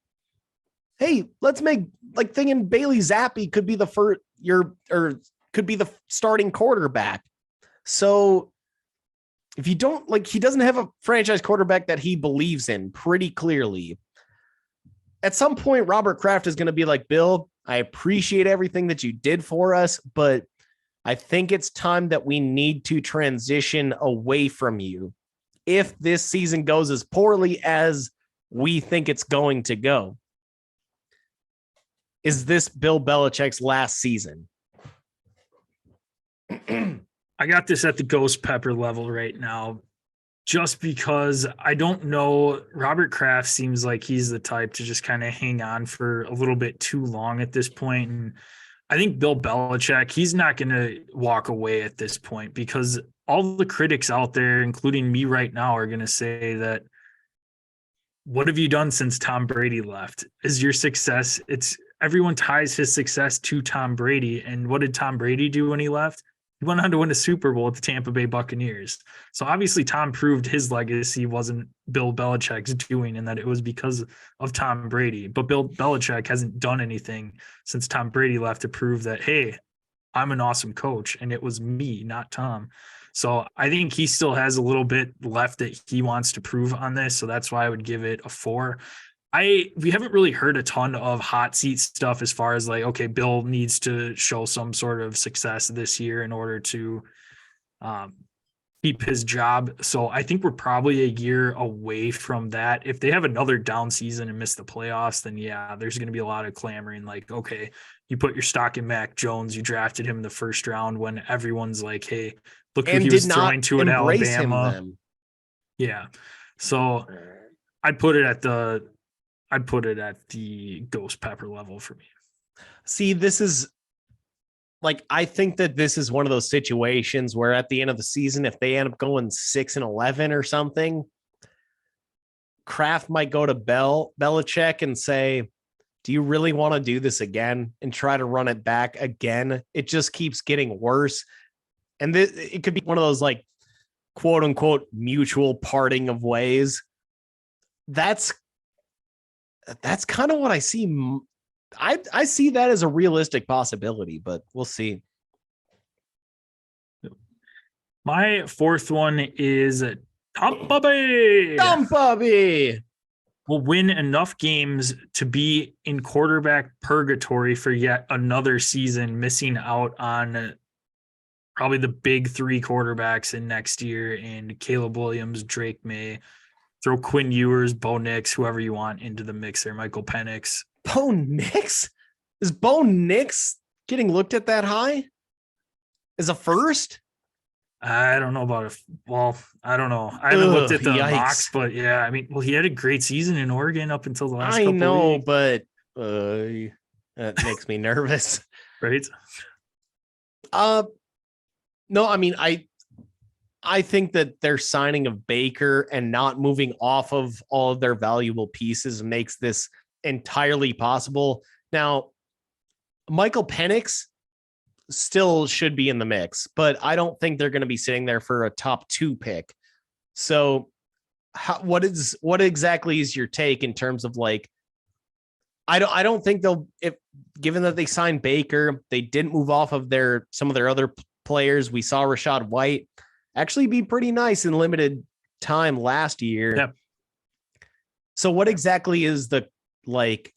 hey, let's make like thinking Bailey Zappi could be could be the starting quarterback. So if you don't like, he doesn't have a franchise quarterback that he believes in pretty clearly. At some point, Robert Kraft is going to be like, Bill, I appreciate everything that you did for us, but I think it's time that we need to transition away from you if this season goes as poorly as we think it's going to go. Is this Bill Belichick's last season? I got this at the ghost pepper level right now, just because I don't know. Robert Kraft seems like he's the type to just kind of hang on for a little bit too long at this point. And I think Bill Belichick, he's not going to walk away at this point because all the critics out there, including me right now, are going to say that, what have you done since Tom Brady left? Is your success? Everyone ties his success to Tom Brady. And what did Tom Brady do when he left? He went on to win a Super Bowl with the Tampa Bay Buccaneers. So obviously Tom proved his legacy wasn't Bill Belichick's doing and that it was because of Tom Brady. But Bill Belichick hasn't done anything since Tom Brady left to prove that, hey, I'm an awesome coach and it was me, not Tom. So I think he still has a little bit left that he wants to prove on this. So that's why I would give it a 4. We haven't really heard a ton of hot seat stuff as far as like, okay, Bill needs to show some sort of success this year in order to keep his job. So I think we're probably a year away from that. If they have another down season and miss the playoffs, then yeah, there's going to be a lot of clamoring like, okay, you put your stock in Mac Jones, you drafted him in the first round when everyone's like, hey, look who he was throwing to in Alabama. Yeah. So I'd put it at the ghost pepper level for me. See, this is like, I think that this is one of those situations where at the end of the season, if they end up going 6-11 or something, Kraft might go to Belichick and say, do you really want to do this again and try to run it back again? It just keeps getting worse. And it could be one of those like quote unquote mutual parting of ways. That's kind of what I see. I see that as a realistic possibility, but we'll see. My fourth one is Tampa Bay. Tampa Bay. will win enough games to be in quarterback purgatory for yet another season, missing out on probably the big three quarterbacks in next year, and Caleb Williams, Drake May, throw Quinn Ewers, Bo Nix, whoever you want into the mix there, Michael Penix. Bo Nix? Is Bo Nix getting looked at that high as a first? I don't know about it. Well, I don't know. I haven't looked at the mocks, but yeah, I mean, well, he had a great season in Oregon up until the last couple know, weeks. But that makes me nervous. Right? No, I mean, I think that their signing of Baker and not moving off of all of their valuable pieces makes this entirely possible. Now, Michael Penix still should be in the mix, but I don't think they're going to be sitting there for a top 2 pick. So what exactly is your take in terms of like, I don't think they'll, if given that they signed Baker, they didn't move off of some of their other players. We saw Rashad White actually be pretty nice in limited time last year. Yep. So what exactly is the like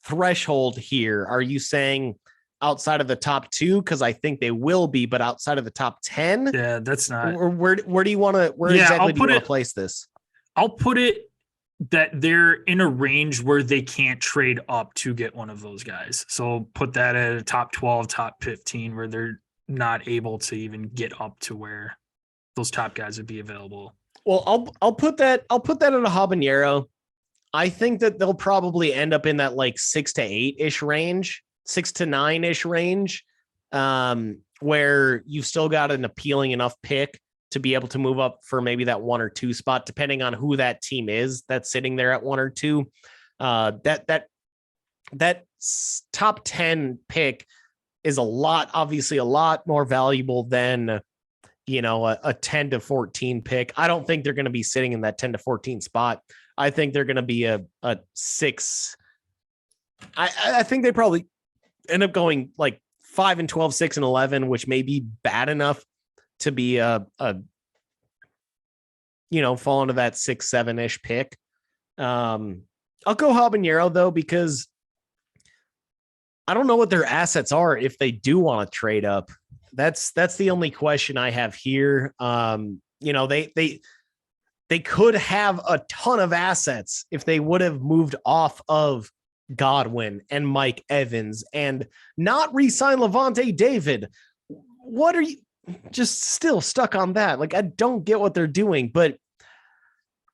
threshold here? Are you saying outside of the top 2? Because I think they will be, but outside of the top 10? Yeah, that's not. Or where do you want to? Where exactly do you want to place this? I'll put it that they're in a range where they can't trade up to get one of those guys. So put that at a top 12, top 15, where they're not able to even get up to where those top guys would be available. Well, I'll put that at a habanero. I think that they'll probably end up in that like 6 to 8-ish range, 6 to 9-ish range, where you've still got an appealing enough pick to be able to move up for maybe that 1 or 2 spot, depending on who that team is that's sitting there at 1 or 2. That top 10 pick is obviously a lot more valuable than, a 10 to 14 pick. I don't think they're going to be sitting in that 10 to 14 spot. I think they're going to be a 6. I think they probably end up going like 5 and 12, 6 and 11, which may be bad enough to be fall into that 6, 7-ish pick. I'll go habanero though, because I don't know what their assets are if they do want to trade up. That's the only question I have here. They could have a ton of assets if they would have moved off of Godwin and Mike Evans and not re-sign Levante David. What are you just still stuck on that? Like, I don't get what they're doing, but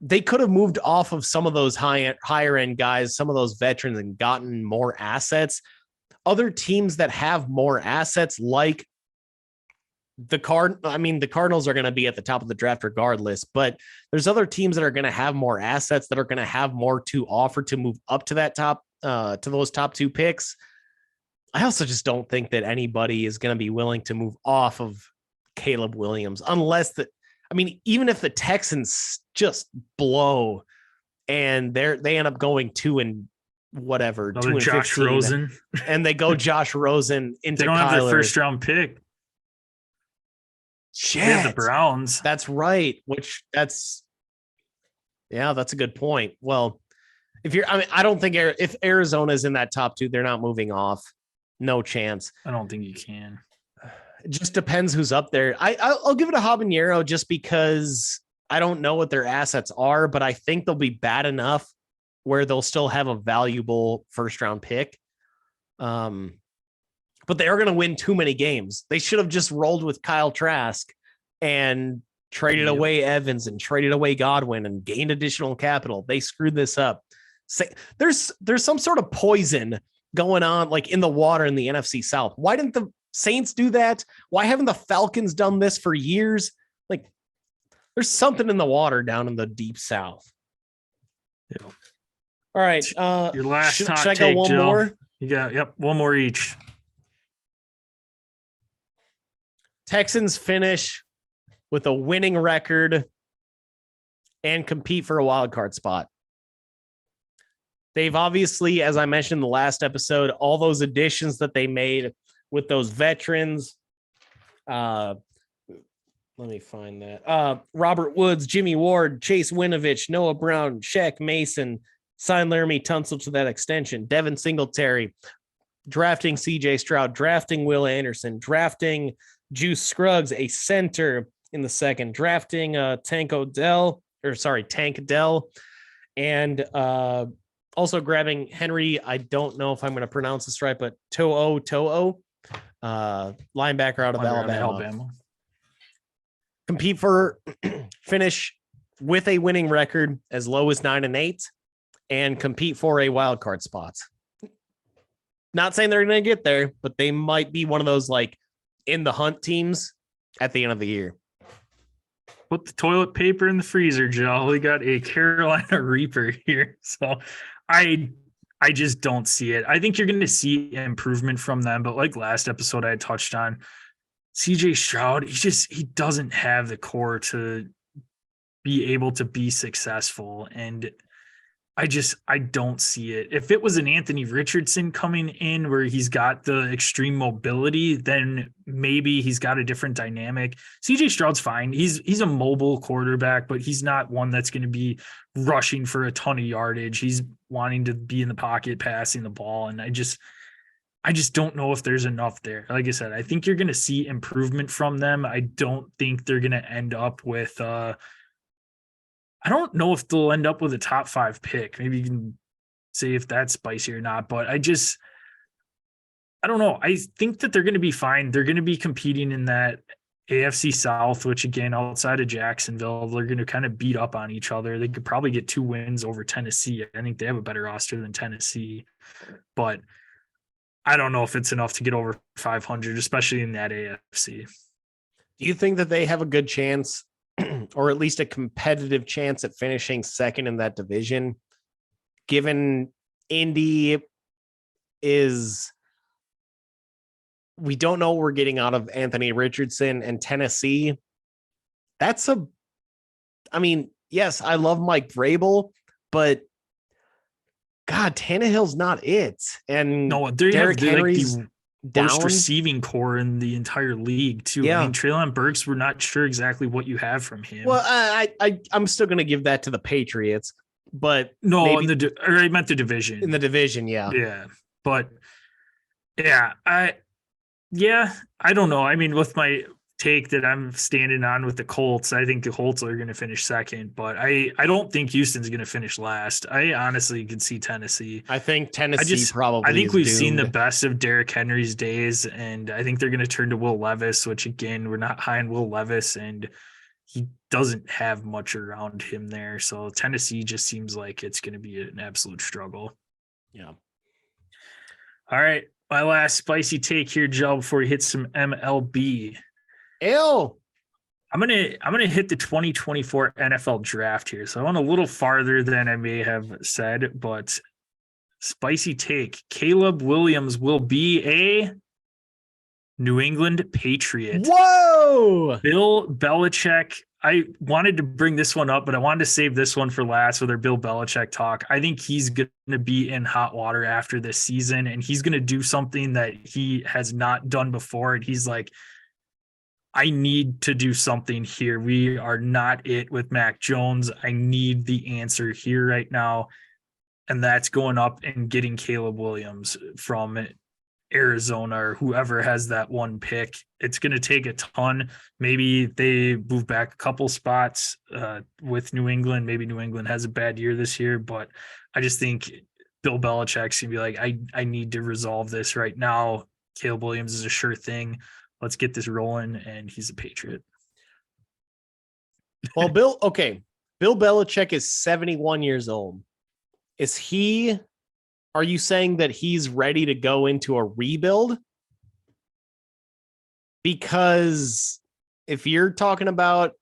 they could have moved off of some of those higher end guys, some of those veterans, and gotten more assets. Other teams that have more assets, like the Cardinals are going to be at the top of the draft regardless, but there's other teams that are going to have more assets, that are going to have more to offer to move up to that top, to those top 2 picks. I also just don't think that anybody is going to be willing to move off of Caleb Williams, even if the Texans just blow and they end up going 2 and whatever, 2 and Josh 15, Rosen, and they go Josh Rosen into they don't Kyler. have their first round pick. Shit. They have the Browns. That's right. That's a good point. Well, I don't think if Arizona's in that top 2, they're not moving off. No chance. I don't think you can. It just depends who's up there. I'll give it a habanero just because I don't know what their assets are, but I think they'll be bad enough where they'll still have a valuable first round pick. But they are going to win too many games. They should have just rolled with Kyle Trask and traded away Evans and traded away Godwin and gained additional capital. They screwed this up. There's some sort of poison going on like in the water in the NFC South. Why didn't the Saints do that? Why haven't the Falcons done this for years? Like, there's something in the water down in the deep South. Yeah. All right. Your last should hot I take, go one Jill? more? You got, one more each. Texans finish with a winning record and compete for a wild card spot. They've obviously, as I mentioned in the last episode, all those additions that they made with those veterans, Let me find that. Robert Woods, Jimmy Ward, Chase Winovich, Noah Brown, Shaq Mason, sign Laramie Tunsil to that extension. Devin Singletary, drafting CJ Stroud, drafting Will Anderson, drafting Juice Scruggs, a center in the second, drafting Tank Dell, and also grabbing Henry. I don't know if I'm going to pronounce this right, but To'o, linebacker out of Alabama. Compete for finish with a winning record as low as 9-8 and compete for a wild card spot. Not saying they're going to get there, but they might be one of those like in the hunt teams at the end of the year. Put the toilet paper in the freezer, Joe. We got a Carolina Reaper here. So I just don't see it. I think you're going to see improvement from them, but like last episode I had touched on, CJ Stroud, he doesn't have the core to be able to be successful. And I don't see it. If it was an Anthony Richardson coming in where he's got the extreme mobility, then maybe he's got a different dynamic. CJ Stroud's fine. He's a mobile quarterback, but he's not one that's going to be rushing for a ton of yardage. He's wanting to be in the pocket, passing the ball. And I just don't know if there's enough there. Like I said, I think you're going to see improvement from them. I don't think they're going to end up with I don't know if they'll end up with a top 5 pick. Maybe you can say if that's spicy or not, but I don't know. I think that they're going to be fine. They're going to be competing in that AFC South, which again, outside of Jacksonville, they're going to kind of beat up on each other. They could probably get 2 wins over Tennessee. I think they have a better roster than Tennessee, but I don't know if it's enough to get over 500, especially in that AFC. Do you think that they have a good chance or at least a competitive chance at finishing second in that division, given Indy we don't know what we're getting out of Anthony Richardson and Tennessee? Yes, I love Mike Vrabel, but God, Tannehill's not it. And no, Derrick Henry's worst receiving core in the entire league too. Yeah. I mean, Treylon Burks, we're not sure exactly what you have from him. Well, I'm still going to give that to the Patriots, but no, I meant the division. In the division, yeah. Yeah. But yeah, I don't know. I mean, with my take that I'm standing on with the Colts, I think the Colts are going to finish second, but I don't think Houston's going to finish last. I honestly could see Tennessee. I think Tennessee probably. I think we've seen the best of Derrick Henry's days, and I think they're going to turn to Will Levis, which again, we're not high on Will Levis, and he doesn't have much around him there. So Tennessee just seems like it's going to be an absolute struggle. Yeah. All right. My last spicy take here, Joe, before we hit some MLB. Ew. I'm gonna hit the 2024 NFL draft here. So I went a little farther than I may have said, but spicy take. Caleb Williams will be a New England Patriot. Whoa! Bill Belichick. I wanted to bring this one up, but I wanted to save this one for last with our Bill Belichick talk. I think he's going to be in hot water after this season, and he's going to do something that he has not done before. And he's like, I need to do something here. We are not it with Mac Jones. I need the answer here right now. And that's going up and getting Caleb Williams from Arizona or whoever has that one pick. It's going to take a ton. Maybe they move back a couple spots with New England. Maybe New England has a bad year this year, but I just think Bill Belichick's going to be like, I need to resolve this right now. Caleb Williams is a sure thing. Let's get this rolling, and he's a Patriot. Well, Bill Belichick is 71 years old. Are you saying that he's ready to go into a rebuild? Because if you're talking about,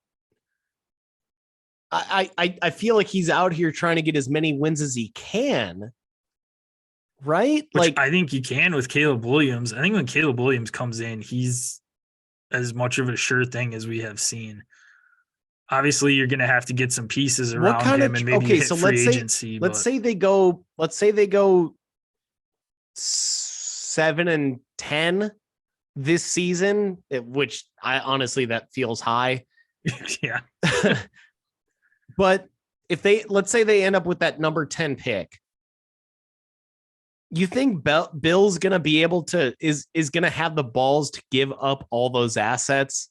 I feel like he's out here trying to get as many wins as he can. Right? Which I think you can with Caleb Williams. I think when Caleb Williams comes in, he's as much of a sure thing as we have seen. Obviously, you're going to have to get some pieces around him and maybe hit free agency. Let's say they go 7-10, this season, which I honestly, that feels high. Yeah. But if let's say they end up with that number 10 pick, you think Bill's going to be able to, is going to have the balls to give up all those assets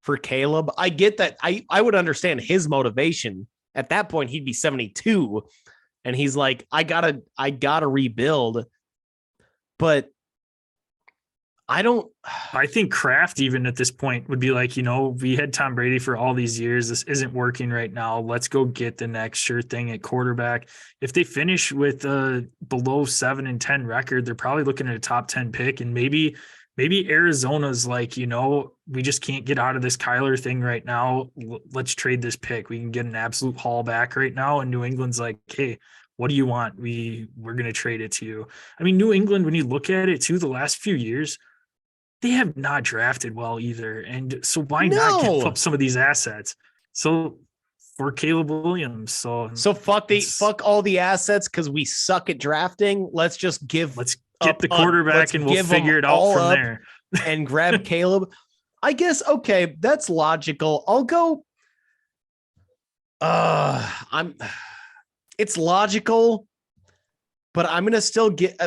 for Caleb? I get that. I would understand his motivation. At that point, he'd be 72 and he's like, I gotta rebuild. But I think Kraft even at this point would be like, we had Tom Brady for all these years. This isn't working right now. Let's go get the next sure thing at quarterback. If they finish with a below 7-10 record, they're probably looking at a top 10 pick. And maybe Arizona's like, we just can't get out of this Kyler thing right now. Let's trade this pick. We can get an absolute haul back right now. And New England's like, hey, what do you want? We're going to trade it to you. I mean, New England, when you look at it too, the last few years, they have not drafted well either. And so why not give up some of these assets? So for Caleb Williams. So fuck all the assets because we suck at drafting. Let's just get the quarterback and we'll figure it out from there. And grab Caleb. I guess, okay, that's logical. I'll go. It's logical, but I'm going to still get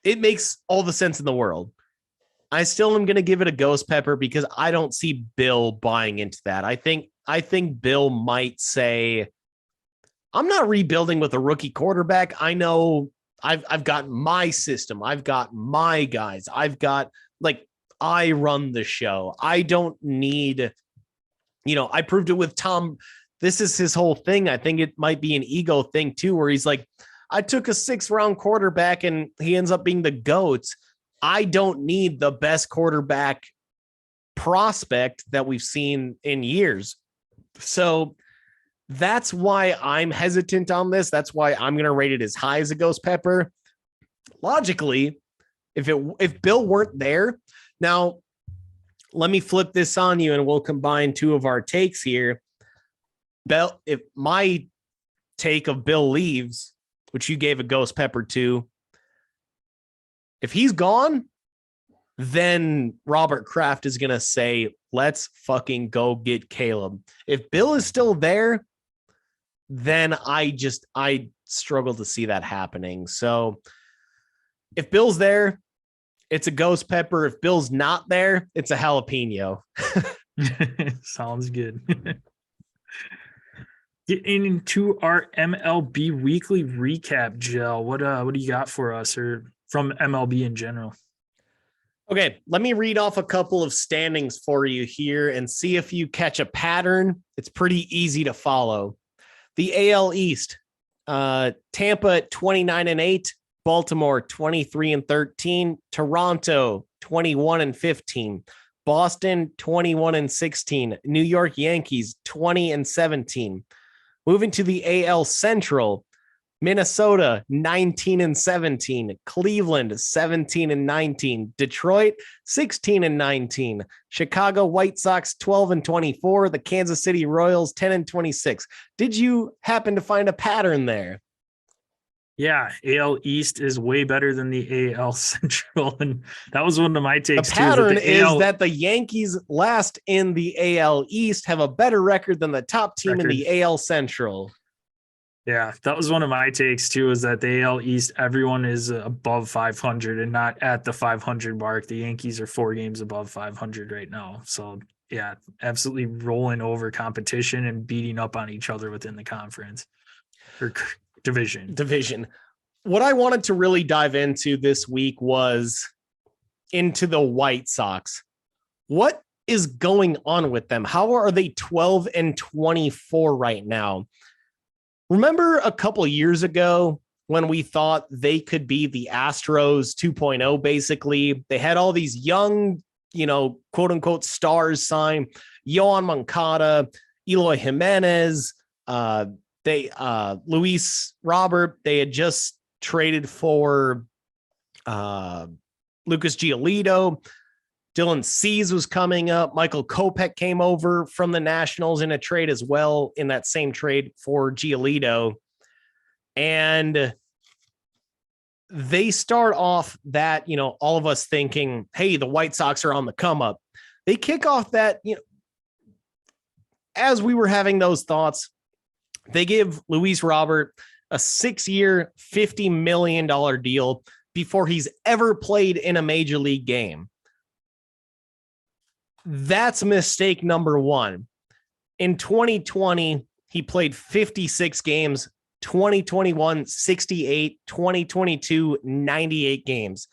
it makes all the sense in the world. I still am going to give it a ghost pepper because I don't see Bill buying into that. I think Bill might say, I'm not rebuilding with a rookie quarterback. I know I've got my system. I've got my guys. I've got I run the show. I don't need, I proved it with Tom. This is his whole thing. I think it might be an ego thing too, where he's like, I took a 6th-round quarterback and he ends up being the GOAT. I don't need the best quarterback prospect that we've seen in years. So that's why I'm hesitant on this. That's why I'm going to rate it as high as a ghost pepper. Logically, if Bill weren't there, now let me flip this on you and we'll combine two of our takes here. If my take of Bill leaves, which you gave a ghost pepper to, if he's gone, then Robert Kraft is going to say, let's fucking go get Caleb. If Bill is still there, then I struggle to see that happening. So if Bill's there, it's a ghost pepper. If Bill's not there, it's a jalapeno. Sounds good. Getting into our MLB weekly recap, Jill. What do you got for us, or from MLB in general? Okay, let me read off a couple of standings for you here and see if you catch a pattern. It's pretty easy to follow. The AL East, Tampa at 29-8, Baltimore 23-13, Toronto 21-15, Boston 21-16, New York Yankees 20-17. Moving to the AL Central, Minnesota 19-17, Cleveland 17-19, Detroit 16-19, Chicago White Sox 12-24, the Kansas City Royals 10-26. Did you happen to find a pattern there? Yeah, AL East is way better than the AL Central, and that was one of my takes. The pattern is that the Yankees last in the AL East have a better record than the top team in the AL Central. Yeah, that was one of my takes too, is that the AL East, everyone is above 500 and not at the 500 mark. The Yankees are 4 games above 500 right now. So yeah, absolutely rolling over competition and beating up on each other within the conference or division. What I wanted to really dive into this week was into the White Sox. What is going on with them? How are they 12-24 right now? Remember a couple years ago when we thought they could be the Astros 2.0, basically? They had all these young, quote unquote stars sign, Yohan Moncada, Eloy Jimenez, Luis Robert. They had just traded for Lucas Giolito. Dylan Cease was coming up. Michael Kopech came over from the Nationals in a trade as well, in that same trade for Giolito. And they start off that, all of us thinking, hey, the White Sox are on the come up. They kick off that, as we were having those thoughts, they give Luis Robert a 6-year, $50 million deal before he's ever played in a major league game. That's mistake number one. In 2020, he played 56 games, 2021, 68, 2022, 98 games.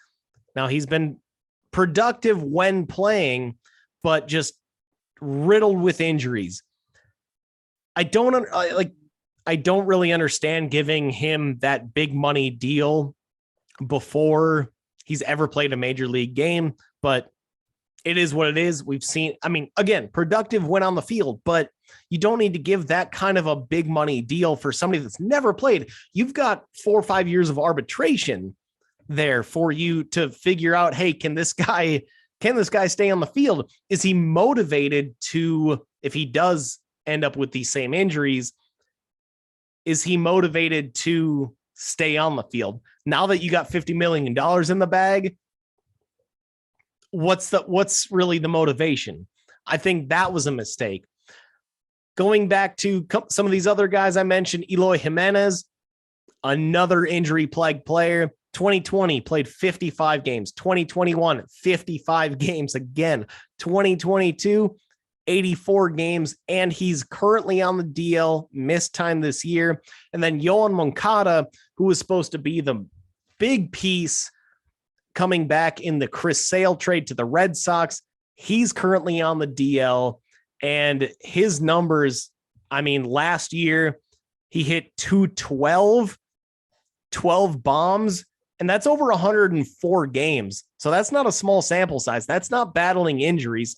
Now, he's been productive when playing, but just riddled with injuries. I don't really understand giving him that big money deal before he's ever played a major league game, but it is what it is. We've seen, again, productive when on the field, but you don't need to give that kind of a big money deal for somebody that's never played. You've got 4 or 5 years of arbitration there for you to figure out, hey, can this guy stay on the field? Is he motivated to, if he does end up with these same injuries, is he motivated to stay on the field? Now that you got $50 million in the bag, what's really the motivation? I think that was a mistake. Going back to some of these other guys I mentioned, Eloy Jimenez, another injury-plagued player. 2020 played 55 games. 2021, 55 games again. 2022, 84 games, and he's currently on the DL, missed time this year. And then Yohan Moncada, who was supposed to be the big piece coming back in the Chris Sale trade to the Red Sox, he's currently on the DL, and his numbers, last year he hit 212, 12 bombs, and that's over 104 games. So that's not a small sample size. That's not battling injuries.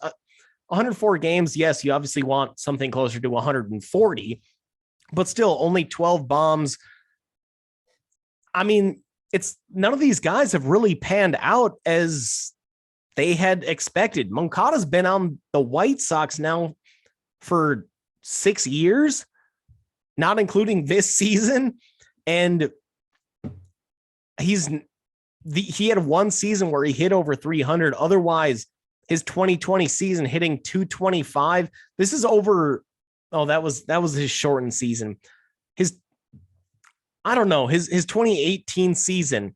104 games, yes, you obviously want something closer to 140, but still only 12 bombs. It's none of these guys have really panned out as they had expected. Moncada's been on the White Sox now for 6 years, not including this season. And he had one season where he hit over 300. Otherwise, his 2020 season hitting 225. This is over. Oh, that was his shortened season. His 2018 season,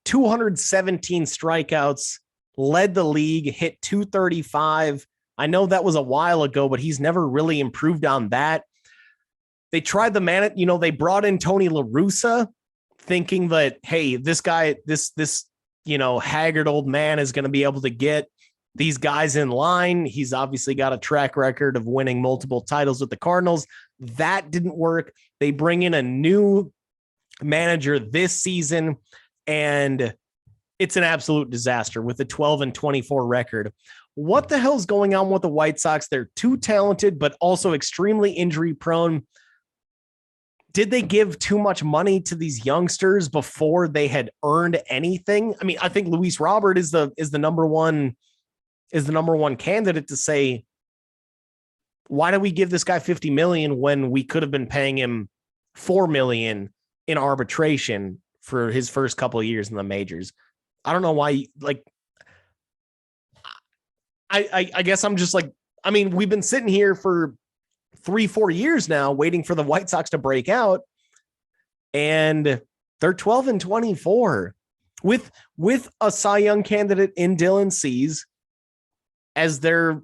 217 strikeouts, led the league, hit 235. I know that was a while ago, but he's never really improved on that. They tried they brought in Tony La Russa thinking that, hey, this guy, this haggard old man is going to be able to get these guys in line. He's obviously got a track record of winning multiple titles with the Cardinals. That didn't work. They bring in a new manager this season, and it's an absolute disaster with a 12-24 record. What the hell's going on with the White Sox? They're too talented, but also extremely injury prone. Did they give too much money to these youngsters before they had earned anything? I think Luis Robert is the number one candidate to say, why do we give this guy $50 million when we could have been paying him $4 million in arbitration for his first couple of years in the majors? I don't know why. I guess I'm just we've been sitting here for 3-4 years now waiting for the White Sox to break out, and they're 12-24 with a Cy Young candidate in Dylan Cease as their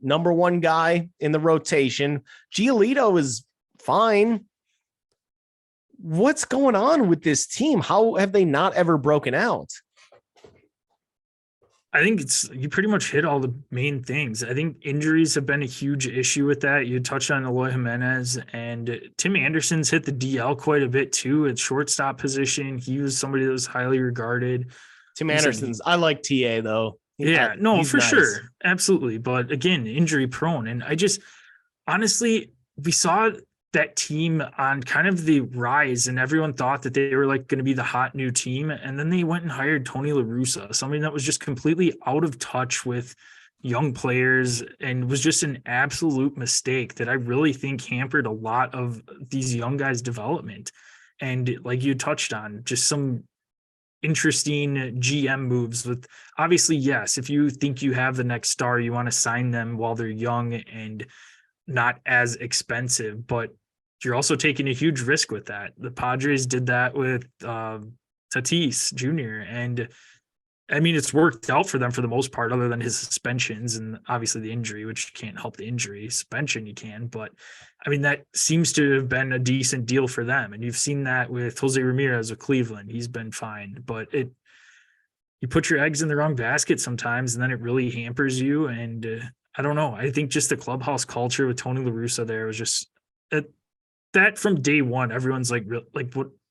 number one guy in the rotation. Giolito is fine. What's going on with this team? How have they not ever broken out? I think you pretty much hit all the main things. I think injuries have been a huge issue with that. You touched on Eloy Jimenez, and Tim Anderson's hit the DL quite a bit too at shortstop position. He was somebody that was highly regarded. Tim Anderson's, I like TA though. He's nice. Sure. Absolutely. But again, injury prone. And honestly, we saw that team on kind of the rise, and everyone thought that they were going to be the hot new team. And then they went and hired Tony La Russa, somebody that was just completely out of touch with young players and was just an absolute mistake that I really think hampered a lot of these young guys' development. And like you touched on, just some interesting GM moves with obviously, yes, if you think you have the next star, you want to sign them while they're young and not as expensive, but you're also taking a huge risk with that. The Padres did that with Tatis Jr. And I mean, it's worked out for them for the most part, other than his suspensions and obviously the injury, which you can't help the injury. Suspension you can, but I mean, that seems to have been a decent deal for them. And you've seen that with Jose Ramirez of Cleveland. He's been fine, but you put your eggs in the wrong basket sometimes, and then it really hampers you. And I don't know. I think just the clubhouse culture with Tony La Russa there was just that from day one. Everyone's like,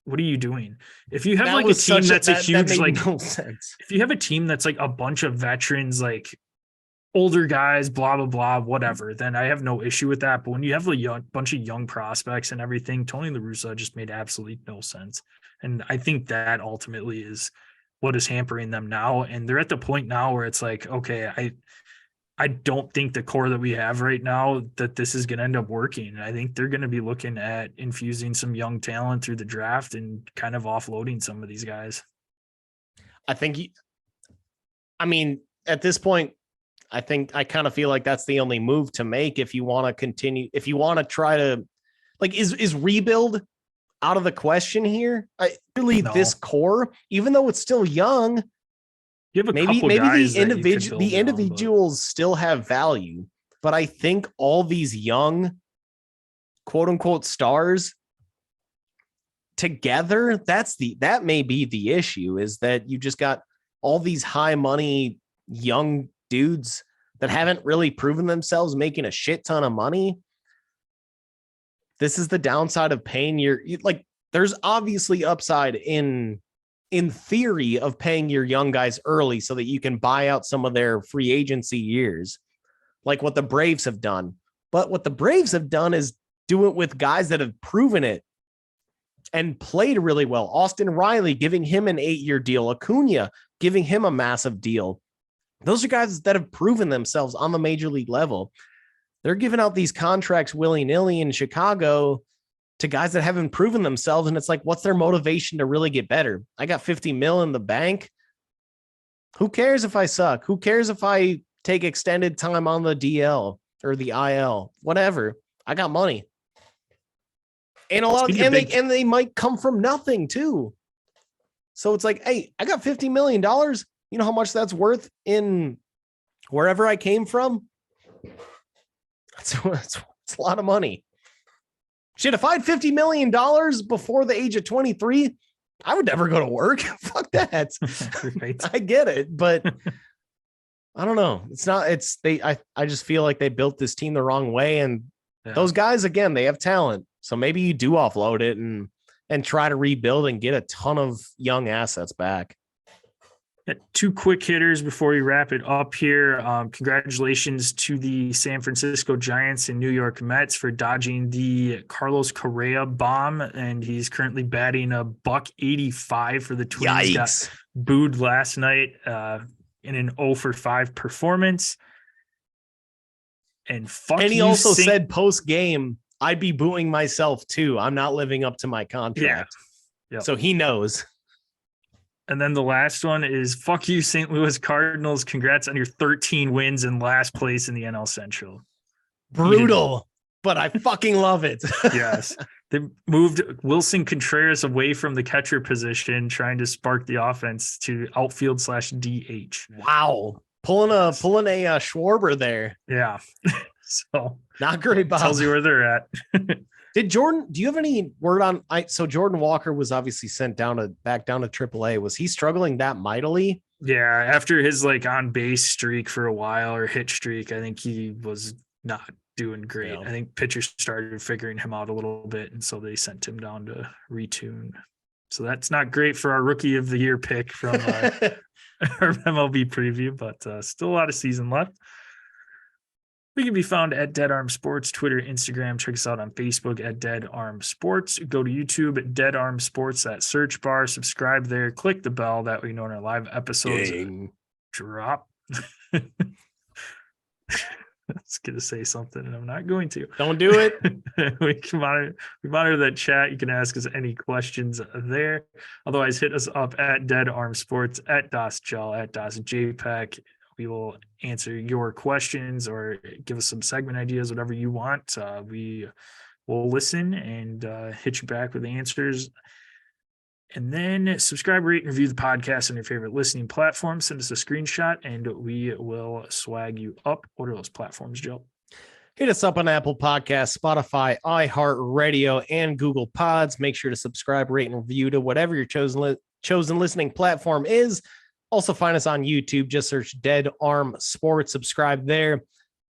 what are you doing? If you have like a team that's a huge, like, no sense. If you have a team that's like a bunch of veterans, like older guys, blah, blah, blah, whatever, then I have no issue with that. But when you have a bunch of young prospects and everything, Tony La Russa just made absolutely no sense. And I think that ultimately is what is hampering them now. And they're at the point now where it's like, okay, I don't think the core that we have right now that this is going to end up working. I think they're going to be looking at infusing some young talent through the draft and kind of offloading some of these guys. I mean, at this point, I kind of feel like that's the only move to make if you want to continue, if you want to try to, like, is rebuild out of the question here? This core, even though it's still young, you have maybe the individuals still have value, but I think all these young quote unquote stars together, that may be the issue, is that you just got all these high money young dudes that haven't really proven themselves making a shit ton of money. This is the downside of paying there's obviously upside in theory of paying your young guys early so that you can buy out some of their free agency years, like what the Braves have done. But what the Braves have done is do it with guys that have proven it and played really well. Austin Riley, giving him an 8-year deal. Acuna, giving him a massive deal. Those are guys that have proven themselves on the major league level. They're giving out these contracts willy-nilly in Chicago to guys that haven't proven themselves. And it's like, what's their motivation to really get better? I got 50 mil in the bank. Who cares if I suck? Who cares if I take extended time on the DL or the IL, whatever. I got money. And they might come from nothing too. So it's like, hey, I got $50 million. You know how much that's worth in wherever I came from? It's a lot of money. Shit, if I had $50 million before the age of 23, I would never go to work. Fuck that. Right. I get it, but I don't know. I just feel like they built this team the wrong way. And those guys, again, they have talent. So maybe you do offload it and try to rebuild and get a ton of young assets back. Two quick hitters before we wrap it up here. Congratulations to the San Francisco Giants and New York Mets for dodging the Carlos Correa bomb, and he's currently batting $185 for the Twins. Yikes. Got booed last night in an 0-for-5 performance. And he also said post game, I'd be booing myself too. I'm not living up to my contract. Yeah. Yep. So he knows. And then the last one is fuck you, St. Louis Cardinals. Congrats on your 13 wins in last place in the NL Central. Brutal, but I fucking love it. Yes. They moved Wilson Contreras away from the catcher position, trying to spark the offense to outfield /DH. Wow. Pulling a Schwarber there. Yeah. So not great, Bob. Tells you where they're at. Do you have any word on? So Jordan Walker was obviously sent back down to AAA. Was he struggling that mightily? Yeah, after his on base streak for a while, or hit streak, I think he was not doing great. Yeah. I think pitchers started figuring him out a little bit, and so they sent him down to retune. So that's not great for our Rookie of the Year pick from our MLB preview, but still a lot of season left. We can be found at Dead Arm Sports, Twitter, Instagram. Check us out on Facebook at Dead Arm Sports. Go to YouTube at Dead Arm Sports, that search bar. Subscribe there. Click the bell. That way you know when our live episodes drop. was going to say something and I'm not going to. Don't do it. we monitor that chat. You can ask us any questions there. Otherwise, hit us up at Dead Arm Sports, at DosGel, at DosJPEG. We will answer your questions or give us some segment ideas, whatever you want. We will listen and hit you back with the answers. And then subscribe, rate, and review the podcast on your favorite listening platform. Send us a screenshot and we will swag you up. What are those platforms, Joe? Hit us up on Apple Podcasts, Spotify, iHeartRadio, and Google Pods. Make sure to subscribe, rate, and review to whatever your chosen listening platform is. Also find us on YouTube. Just search Dead Arm Sports. Subscribe there.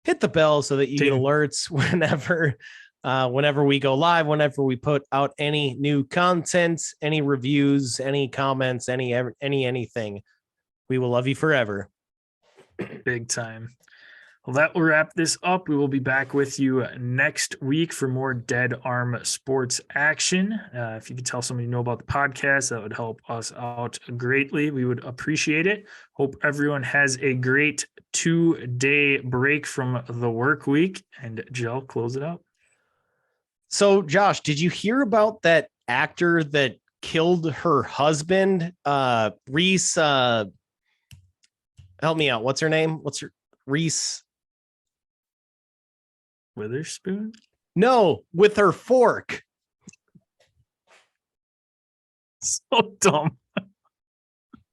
Hit the bell so that you get alerts whenever we go live, whenever we put out any new content, any reviews, any comments, anything. We will love you forever. Big time. Well, that will wrap this up. We will be back with you next week for more Dead Arm Sports action. If you could tell somebody you know about the podcast, that would help us out greatly. We would appreciate it. Hope everyone has a great 2-day break from the work week. And Jill, close it out. So, Josh, did you hear about that actor that killed her husband? Reese, help me out. What's her name? Reese Witherspoon? No, with her fork. So dumb.